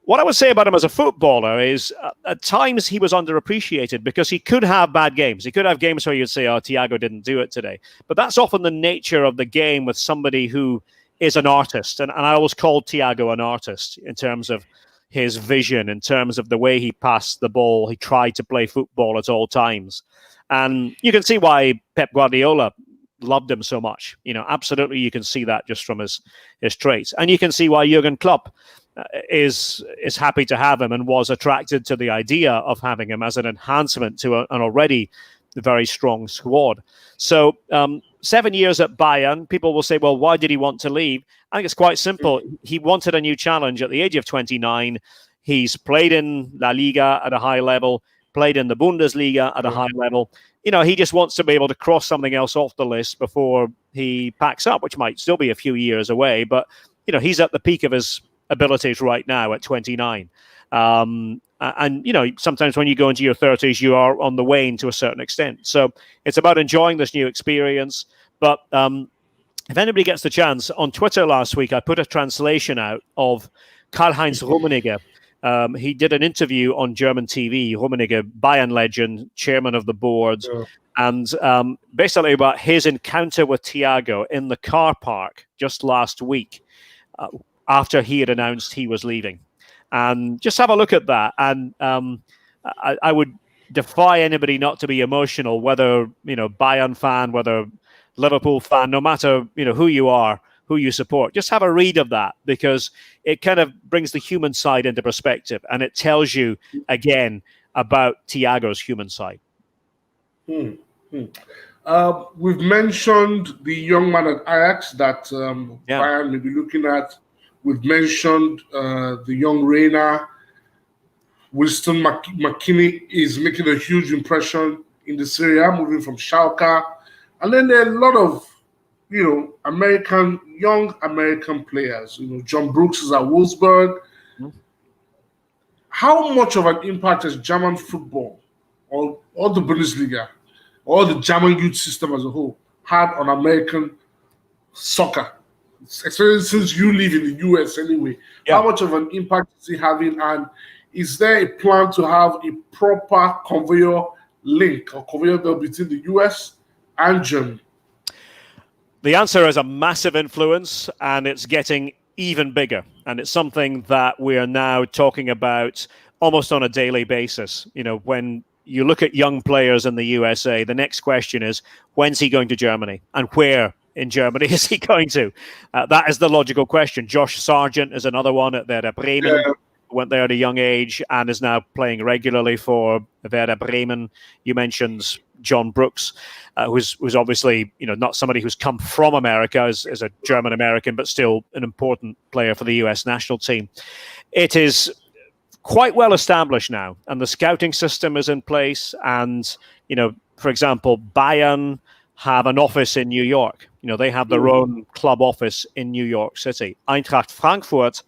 what I would say about him as a footballer is at times he was underappreciated because he could have bad games. He could have games where you'd say, oh, Thiago didn't do it today. But that's often the nature of the game with somebody who is an artist. And I always called Thiago an artist in terms of his vision, in terms of the way he passed the ball. He tried to play football at all times. And you can see why Pep Guardiola loved him so much. Absolutely, you can see that just from his traits. And you can see why Jurgen Klopp is happy to have him and was attracted to the idea of having him as an enhancement to an already very strong squad. So 7 years at Bayern, people will say, well, why did he want to leave? I think it's quite simple. He wanted a new challenge at the age of 29. He's played in La Liga at a high level, played in the Bundesliga at a high level. He just wants to be able to cross something else off the list before he packs up, which might still be a few years away. But, he's at the peak of his abilities right now at 29. And, sometimes when you go into your 30s, you are on the wane to a certain extent. So it's about enjoying this new experience. But if anybody gets the chance, on Twitter last week, I put a translation out of Karl-Heinz Rummenigge. He did an interview on German TV, Rummenigge, Bayern legend, chairman of the board, and basically about his encounter with Thiago in the car park just last week after he had announced he was leaving. And just have a look at that. And I would defy anybody not to be emotional, whether, Bayern fan, whether Liverpool fan, no matter, who you are, who you support. Just have a read of that because it kind of brings the human side into perspective and it tells you, again, about Thiago's human side. We've mentioned the young man at Ajax that Bayern may be looking at. We've mentioned the young Reina. Winston McKinney is making a huge impression in the Serie A, moving from Schalke. And then there are a lot of, young American players. John Brooks is at Wolfsburg. How much of an impact has German football or the Bundesliga or the German youth system as a whole had on American soccer? Especially since you live in the US anyway. How much of an impact is it having? And is there a plan to have a proper conveyor link or conveyor belt between the US and Germany? The answer is a massive influence, and it's getting even bigger. And it's something that we are now talking about almost on a daily basis. When you look at young players in the USA, the next question is, when's he going to Germany? And where in Germany is he going to? That is the logical question. Josh Sargent is another one at Werder Bremen. Went there at a young age and is now playing regularly for Werder Bremen. You mentioned John Brooks, who's obviously not somebody who's come from America as a German American, but still an important player for the US national team. It is quite well established now, and the scouting system is in place. And for example, Bayern have an office in New York. They have their own club office in New York City. Eintracht Frankfurt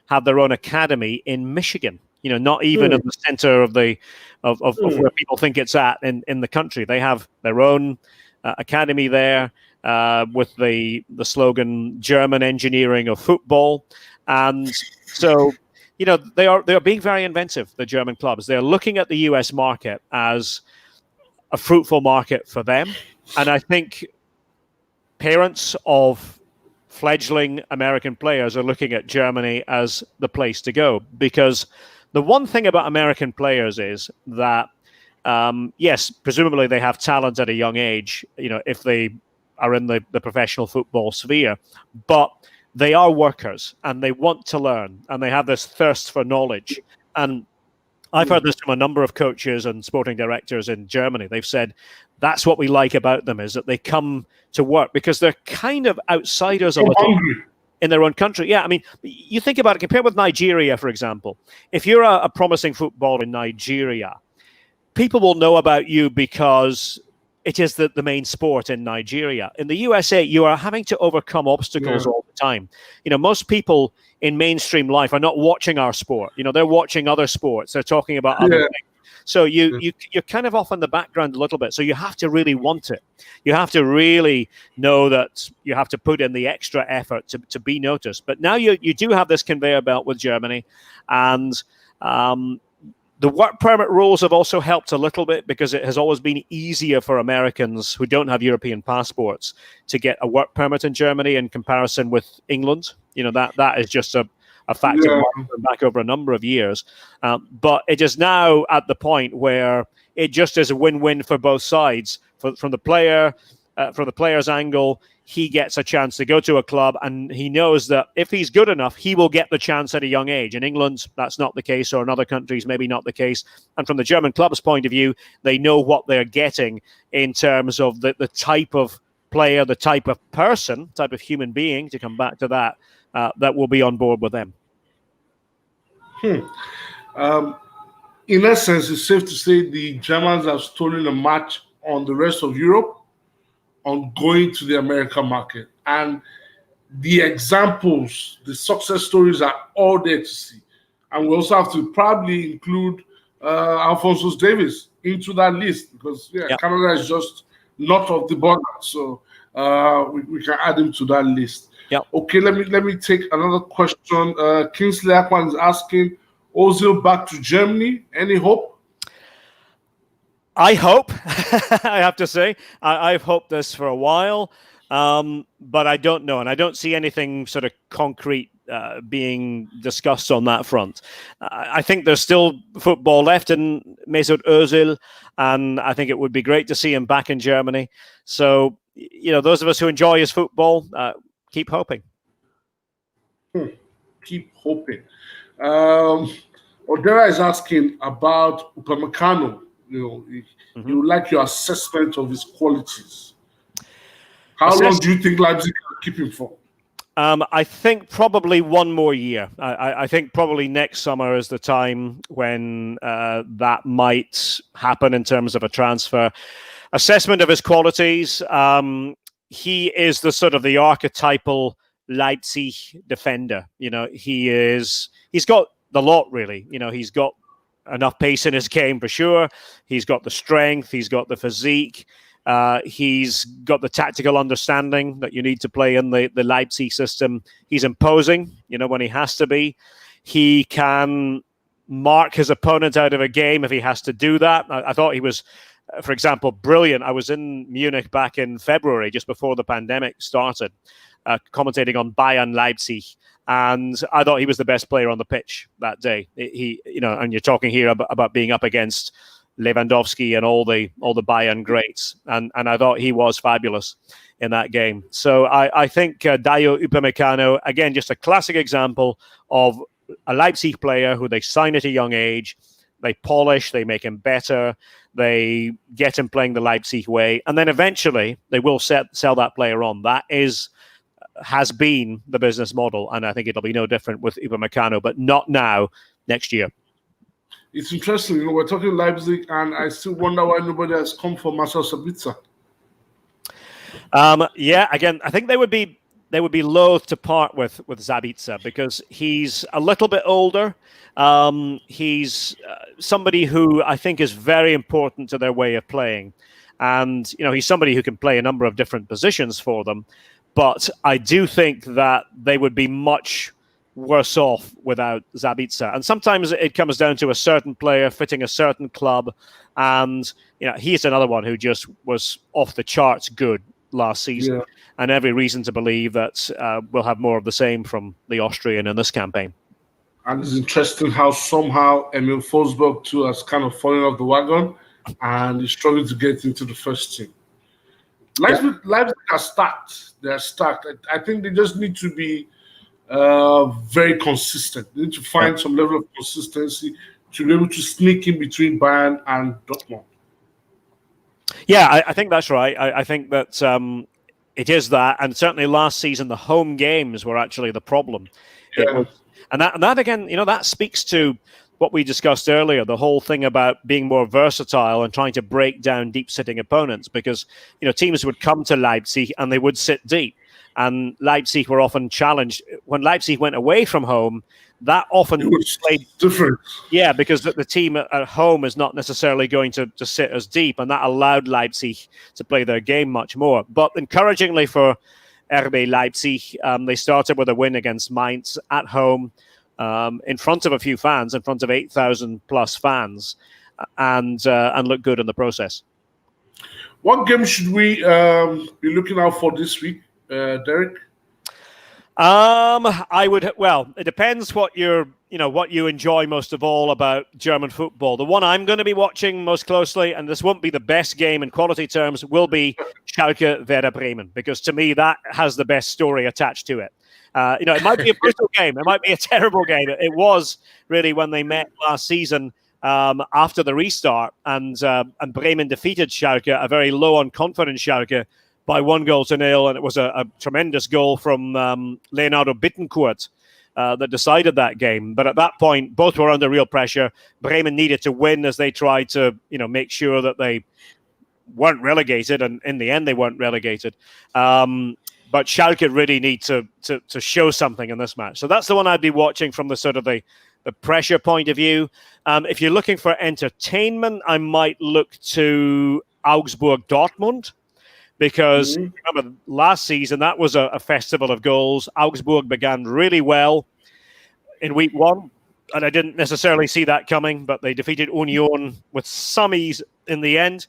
have their own academy in Michigan. Not even in the center of where people think it's at in the country. They have their own academy there with the slogan "German engineering of football," and so they are being very inventive. The German clubs, they're looking at the US market as a fruitful market for them, and I think parents of fledgling American players are looking at Germany as the place to go, because the one thing about American players is that, yes, presumably they have talent at a young age, if they are in the professional football sphere, but they are workers and they want to learn and they have this thirst for knowledge. And I've heard this from a number of coaches and sporting directors in Germany. They've said that's what we like about them, is that they come to work because they're kind of outsiders a little in their own country. Yeah, I mean, you think about it, compare with Nigeria, for example. If you're a promising footballer in Nigeria, people will know about you because it is the main sport in Nigeria. In the USA, you are having to overcome obstacles all the time. Most people in mainstream life are not watching our sport. They're watching other sports. They're talking about other things. So you're kind of off in the background a little bit. So you have to really want it. You have to really know that you have to put in the extra effort to be noticed. But now you do have this conveyor belt with Germany, and the work permit rules have also helped a little bit, because it has always been easier for Americans who don't have European passports to get a work permit in Germany in comparison with England. That is just a factor back over a number of years. But it is now at the point where it just is a win-win for both sides. From the player's angle, he gets a chance to go to a club, and he knows that if he's good enough, he will get the chance at a young age. In England, that's not the case, or in other countries, maybe not the case. And from the German club's point of view, they know what they're getting in terms of the type of player, the type of person, type of human being, to come back to that, that will be on board with them. In essence, it's safe to say the Germans have stolen a match on the rest of Europe on going to the American market. And the examples, the success stories are all there to see. And we also have to probably include Alphonso Davies into that list, because Canada is just north of the border. So we can add him to that list. Yep. Okay, let me take another question. Kingsley Akwan is asking, Ozil back to Germany, any hope? I hope, I have to say, I've hoped this for a while, but I don't know. And I don't see anything sort of concrete being discussed on that front. I think there's still football left in Mesut Ozil, and I think it would be great to see him back in Germany. So, those of us who enjoy his football, keep hoping. Keep hoping. Odera is asking about Upamecano. You like your assessment of his qualities. How long do you think Leipzig can keep him for? I think probably one more year. I think probably next summer is the time when that might happen in terms of a transfer. Assessment of his qualities. He is the sort of the archetypal Leipzig defender. He's got the lot, really. He's got enough pace in his game for sure. He's got the strength. He's got the physique. He's got the tactical understanding that you need to play in the Leipzig system. He's imposing, when he has to be. He can mark his opponent out of a game if he has to do that. I thought he was, for example, brilliant. I was in Munich back in February, just before the pandemic started, commentating on Bayern Leipzig. And I thought he was the best player on the pitch that day. And you're talking here about being up against Lewandowski and all the Bayern greats. And I thought he was fabulous in that game. So I think Dayo Upamecano, again, just a classic example of a Leipzig player who they sign at a young age. They polish, they make him better, they get him playing the Leipzig way, and then eventually they will sell that player on. That has been the business model, and I think it'll be no different with Upamecano, but not now, next year. It's interesting, we're talking Leipzig, and I still wonder why nobody has come for Marcel Sabitzer. Again, I think they would be loath to part with Sabitzer because he's a little bit older. He's somebody who I think is very important to their way of playing, and he's somebody who can play a number of different positions for them. But I do think that they would be much worse off without Sabitzer. And sometimes it comes down to a certain player fitting a certain club. And, he's another one who just was off the charts good last season. Yeah. And every reason to believe that we'll have more of the same from the Austrian in this campaign. And it's interesting how somehow Emil Forsberg too has kind of fallen off the wagon and is struggling to get into the first team. Leipzig are stacked. They're stacked. I think they just need to be very consistent. They need to find some level of consistency to be able to sneak in between Bayern and Dortmund. Yeah, I think that's right. I think that it is that, and certainly last season the home games were actually the problem. Yeah. It was, and that again, that speaks to what we discussed earlier, the whole thing about being more versatile and trying to break down deep-sitting opponents, because teams would come to Leipzig and they would sit deep, and Leipzig were often challenged. When Leipzig went away from home, that often played different. Yeah, because the team at home is not necessarily going to sit as deep, and that allowed Leipzig to play their game much more. But encouragingly for RB Leipzig, they started with a win against Mainz at home, in front of a few fans, in front of 8,000 plus fans, and look good in the process. What game should we be looking out for this week, Derek? It depends what what you enjoy most of all about German football. The one I'm going to be watching most closely, and this won't be the best game in quality terms, will be Schalke Werder Bremen, because to me that has the best story attached to it. It might be a brutal game, it might be a terrible game. It was really when they met last season after the restart, and Bremen defeated Schalke, a very low on confidence Schalke, by 1-0, and it was a tremendous goal from Leonardo Bittencourt that decided that game. But at that point, both were under real pressure. Bremen needed to win as they tried to, make sure that they weren't relegated, and in the end, they weren't relegated. But Schalke really need to show something in this match. So that's the one I'd be watching from the sort of the pressure point of view. If you're looking for entertainment, I might look to Augsburg Dortmund. Because remember, last season, that was a festival of goals. Augsburg began really well in week one, and I didn't necessarily see that coming, but they defeated Union with some ease in the end.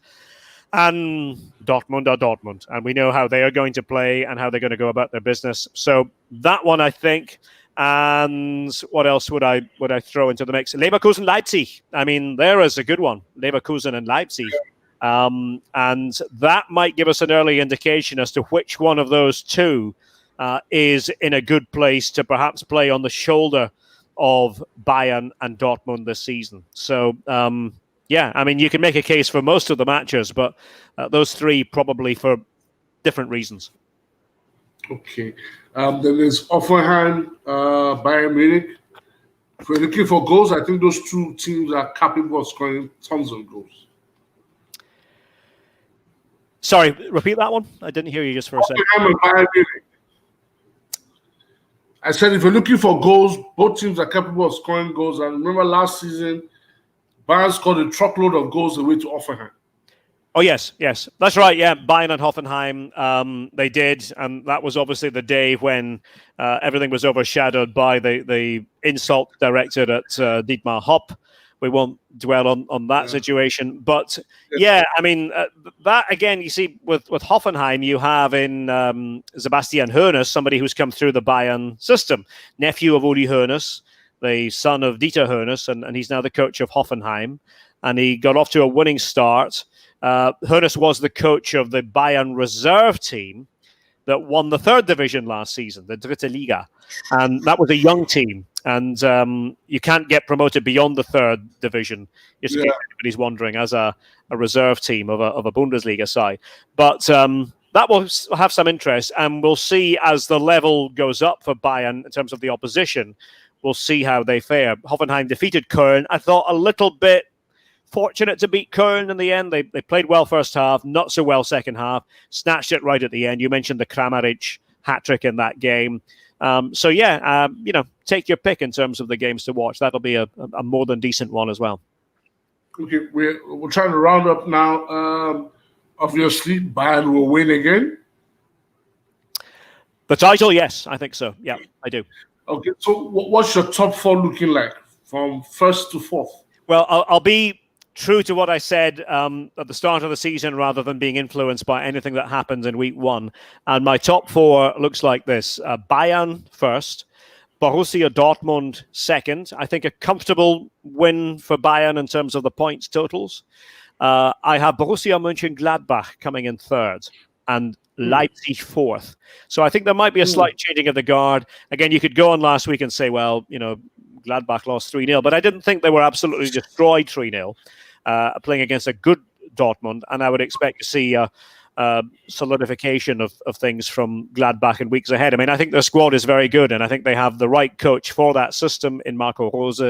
And Dortmund are Dortmund, and we know how they are going to play and how they're going to go about their business. So that one, I think. And what else would I throw into the mix? Leverkusen, Leipzig. I mean, there is a good one. Leverkusen and Leipzig. And that might give us an early indication as to which one of those two is in a good place to perhaps play on the shoulder of Bayern and Dortmund this season. So, you can make a case for most of the matches, but those three probably for different reasons. Okay. Then there's Hoffenheim, Bayern Munich. If we're looking for goals, I think those two teams are capable of scoring tons of goals. Sorry, repeat that one. I didn't hear you just for a second. I said if you're looking for goals, both teams are capable of scoring goals. And remember last season, Bayern scored a truckload of goals away to Hoffenheim. Oh, yes. That's right, yeah. Bayern and Hoffenheim, they did. And that was obviously the day when everything was overshadowed by the insult directed at Dietmar Hopp. We won't dwell on that situation. But, that, again, you see, with Hoffenheim, you have in Sebastian Hoeneß, somebody who's come through the Bayern system, nephew of Uli Hoeneß, the son of Dieter Hoeneß, and he's now the coach of Hoffenheim. And he got off to a winning start. Hoeneß was the coach of the Bayern reserve team that won the third division last season, the Dritte Liga. And that was a young team. And you can't get promoted beyond the third division, just in case anybody's wondering, as a reserve team of a Bundesliga side. But that will have some interest, and we'll see as the level goes up for Bayern in terms of the opposition. We'll see how they fare. Hoffenheim defeated Köln. I thought a little bit fortunate to beat Köln in the end. They played well first half, not so well second half, snatched it right at the end. You mentioned the Kramaric hat-trick in that game. Take your pick in terms of the games to watch. That'll be a more than decent one as well. Okay, we're trying to round up now. Obviously, Bayern will win again. The title, yes, I think so. Yeah, I do. Okay, so what's your top four looking like from first to fourth? Well, I'll be true to what I said at the start of the season rather than being influenced by anything that happens in week one. And my top four looks like this. Bayern first, Borussia Dortmund second. I think a comfortable win for Bayern in terms of the points totals. I have Borussia Mönchengladbach coming in third and Leipzig fourth. So I think there might be a slight changing of the guard. Again, you could go on last week and say, well, Gladbach lost 3-0, but I didn't think they were absolutely destroyed 3-0, playing against a good Dortmund, and I would expect to see a solidification of things from Gladbach in weeks ahead. I mean, I think their squad is very good, and I think they have the right coach for that system in Marco Rose,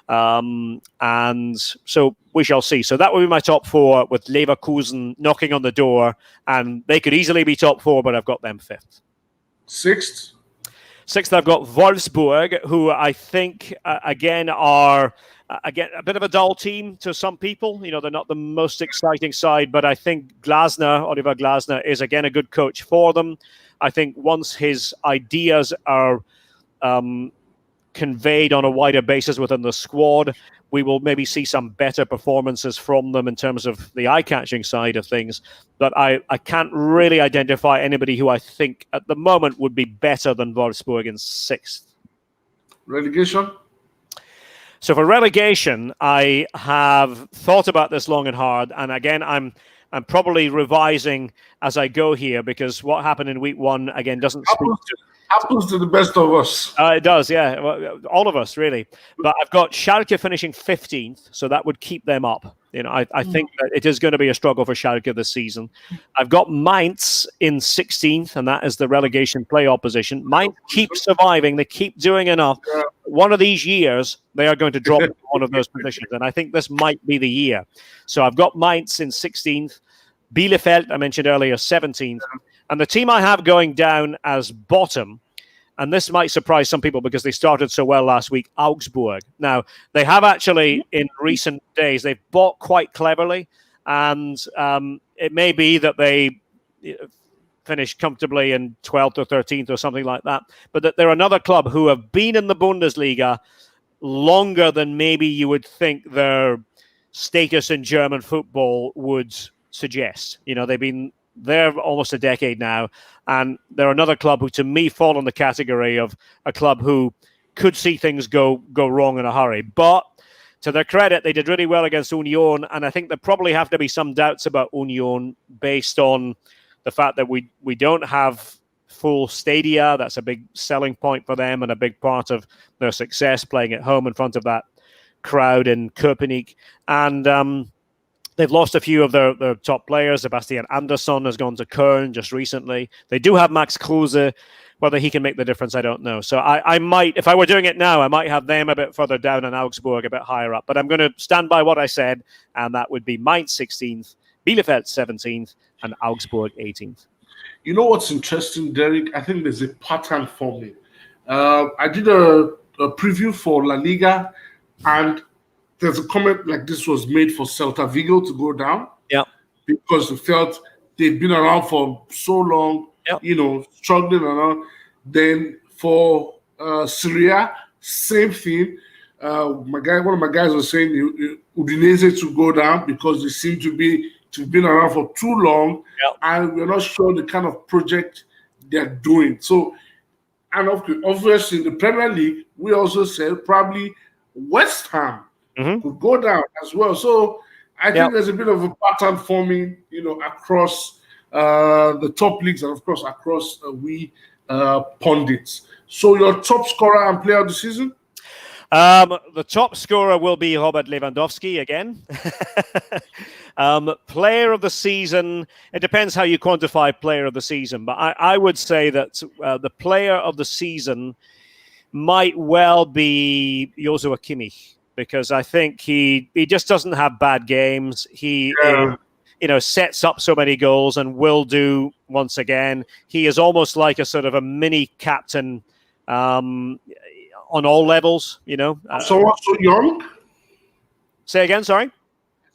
and so we shall see. So that would be my top four, with Leverkusen knocking on the door, and they could easily be top four, but I've got them fifth. Sixth, I've got Wolfsburg, who I think, again, are a bit of a dull team to some people. They're not the most exciting side, but I think Oliver Glasner, is, again, a good coach for them. I think once his ideas are conveyed on a wider basis within the squad, we will maybe see some better performances from them in terms of the eye-catching side of things. But I can't really identify anybody who I think at the moment would be better than Wolfsburg in sixth. Relegation? So for relegation, I have thought about this long and hard. And again, I'm probably revising as I go here, because what happened in week one, again, doesn't speak to... Happens to the best of us. It does, yeah. Well, all of us, really. But I've got Schalke finishing 15th, so that would keep them up. I think that it is going to be a struggle for Schalke this season. I've got Mainz in 16th, and that is the relegation playoff position. Mainz keep surviving. They keep doing enough. Yeah. One of these years, they are going to drop into one of those positions, and I think this might be the year. So I've got Mainz in 16th. Bielefeld, I mentioned earlier, 17th. And the team I have going down as bottom, and this might surprise some people because they started so well last week, Augsburg. Now, they have actually, in recent days, they've bought quite cleverly, and it may be that they finish comfortably in 12th or 13th or something like that, but that they're another club who have been in the Bundesliga longer than maybe you would think their status in German football would suggest. They've been there almost a decade now, and they're another club who, to me, fall in the category of a club who could see things go wrong in a hurry. But to their credit, they did really well against Union, and I think there probably have to be some doubts about Union based on the fact that we don't have full stadia. That's a big selling point for them and a big part of their success, playing at home in front of that crowd in Köpenick. And they've lost a few of their top players. Sebastian Andersson has gone to Köln just recently. They do have Max Kruse. Whether he can make the difference, I don't know. So I might, if I were doing it now, I might have them a bit further down and Augsburg a bit higher up. But I'm going to stand by what I said, and that would be Mainz 16th, Bielefeld 17th, and Augsburg 18th. You know what's interesting, Derek? I think there's a pattern forming. I did a preview for La Liga, and there's a comment like this was made for Celta Vigo to go down. Yeah. Because they felt they've been around for so long, struggling around. Then for Syria, same thing. One of my guys was saying Udinese to go down because they seem to have been around for too long, and we're not sure the kind of project they're doing. So, and obviously in the Premier League, we also said probably West Ham could go down as well. So I think there's a bit of a pattern forming, across the top leagues and of course across we pundits. So your top scorer and player of the season? The top scorer will be Robert Lewandowski again. Player of the season, it depends how you quantify player of the season, but I would say that the player of the season might well be Joshua Kimmich, because I think he just doesn't have bad games. He sets up so many goals and will do once again. He is almost like a sort of a mini captain on all levels, Someone so young? Say again, sorry?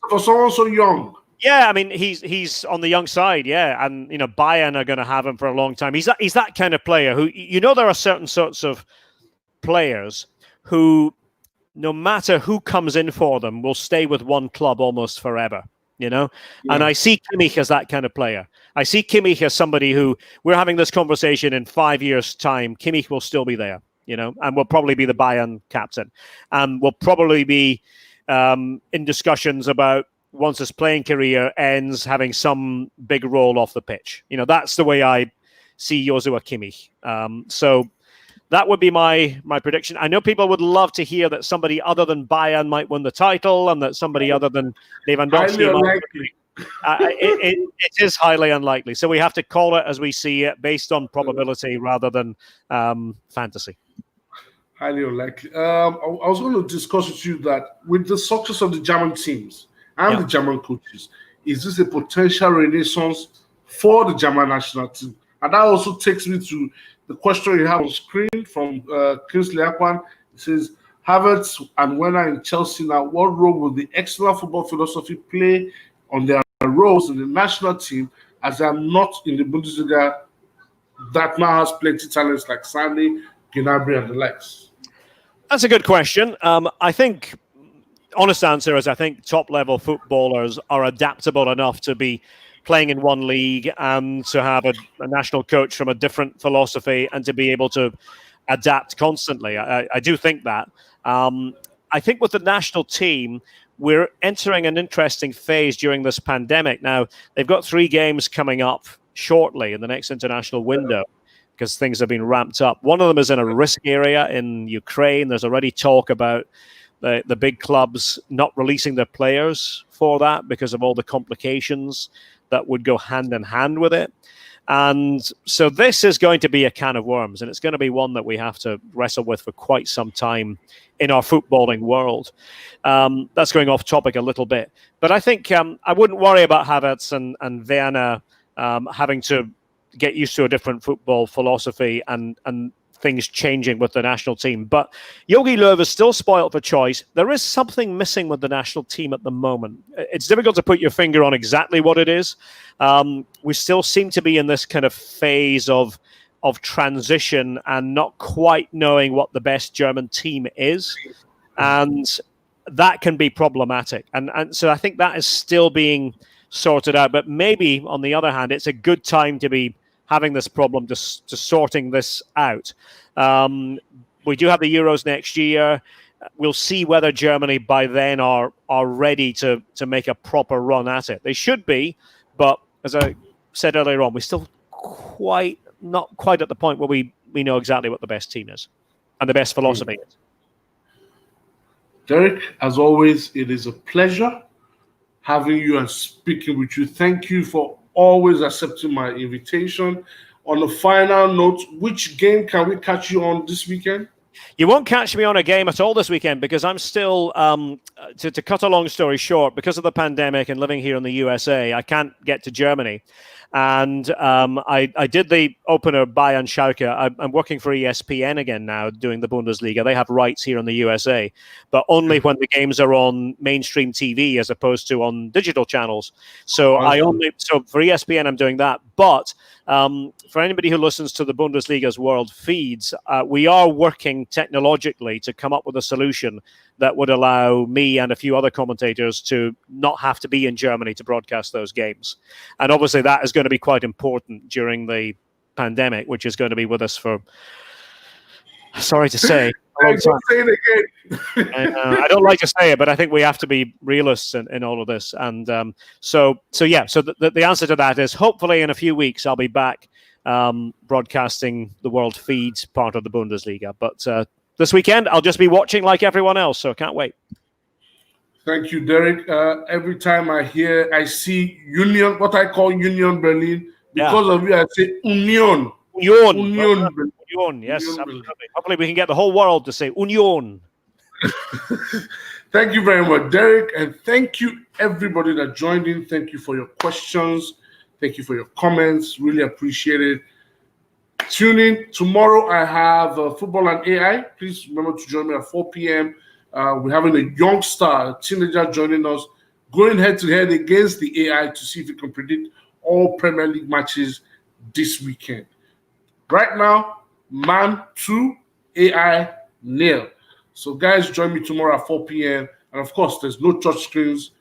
For someone so young. Yeah, I mean, he's on the young side, yeah. And, Bayern are going to have him for a long time. He's that kind of player who, there are certain sorts of players who no matter who comes in for them, will stay with one club almost forever. Yeah. And I see Kimmich as that kind of player. I see Kimmich as somebody who, we're having this conversation in 5 years' time, Kimmich will still be there, and will probably be the Bayern captain. And will probably be in discussions about, once his playing career ends, having some big role off the pitch. That's the way I see Joshua Kimmich. So that would be my prediction. I know people would love to hear that somebody other than Bayern might win the title and that somebody other than Lewandowski might. It is highly unlikely. So we have to call it as we see it, based on probability rather than fantasy. Highly unlikely. I was going to discuss with you that with the success of the German teams and the German coaches, is this a potential renaissance for the German national team? And that also takes me to the question you have on screen from Kingsley Akwan. It says, Havertz and Werner in Chelsea now, what role will the external football philosophy play on their roles in the national team, as they are not in the Bundesliga that now has plenty talents like Sané, Gnabry and the likes? That's a good question. I think, honest answer is, I think top-level footballers are adaptable enough to be playing in one league and to have a national coach from a different philosophy and to be able to adapt constantly. I do think that. I think with the national team, we're entering an interesting phase during this pandemic. Now, they've got 3 games coming up shortly in the next international window because things have been ramped up. One of them is in a risk area in Ukraine. There's already talk about the big clubs not releasing their players for that because of all the complications that would go hand in hand with it. And so this is going to be a can of worms, and it's going to be one that we have to wrestle with for quite some time in our footballing world. That's going off topic a little bit. But I think I wouldn't worry about Havertz and Werner having to get used to a different football philosophy and things changing with the national team. But Jogi Löw is still spoiled for choice. There is something missing with the national team at the moment. It's difficult to put your finger on exactly what it is. We still seem to be in this kind of phase of transition and not quite knowing what the best German team is. And that can be problematic. And so I think that is still being sorted out. But maybe, on the other hand, it's a good time to be having this problem, to sorting this out. We do have the Euros next year. We'll see whether Germany by then are ready to make a proper run at it. They should be, but as I said earlier on, we're still not quite at the point where we know exactly what the best team is and the best philosophy is. Derek, as always, it is a pleasure having you and speaking with you. Thank you for always accepting my invitation. On a final note, which game can we catch you on this weekend? You won't catch me on a game at all this weekend because I'm still, to cut a long story short, because of the pandemic and living here in the USA, I can't get to Germany. And I did the opener Bayern Schalke. I'm working for ESPN again now, doing the Bundesliga. They have rights here in the USA, but only when the games are on mainstream TV as opposed to on digital channels. So so for ESPN, I'm doing that. But for anybody who listens to the Bundesliga's world feeds, we are working technologically to come up with a solution that would allow me and a few other commentators to not have to be in Germany to broadcast those games. And obviously that is going to be quite important during the pandemic, which is going to be with us for, sorry to say, a long time. Say it again. I don't like to say it, but I think we have to be realists in all of this. And so the answer to that is hopefully in a few weeks I'll be back broadcasting the world feeds part of the Bundesliga. But this weekend I'll just be watching like everyone else, so I can't wait. Thank you, Derek. Every time I see Union, what I call Union Berlin, because of you, I say Union. Union, yes, absolutely. Hopefully we can get the whole world to say Union. Thank you very much, Derek, and thank you everybody that joined in. Thank you for your questions. Thank you for your comments. Really appreciate it. Tune in. Tomorrow I have Football and AI. Please remember to join me at 4 p.m. We're having a youngster, a teenager joining us, going head-to-head against the AI to see if we can predict all Premier League matches this weekend. Right now, Man 2, AI 0. So, guys, join me tomorrow at 4 p.m. And of course, there's no touch screens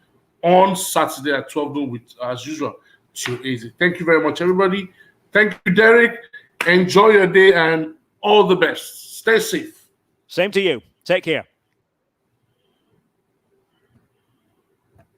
on Saturday at 12 noon with, as usual, Chill Easy. Thank you very much, everybody. Thank you, Derek. Enjoy your day and all the best. Stay safe. Same to you. Take care.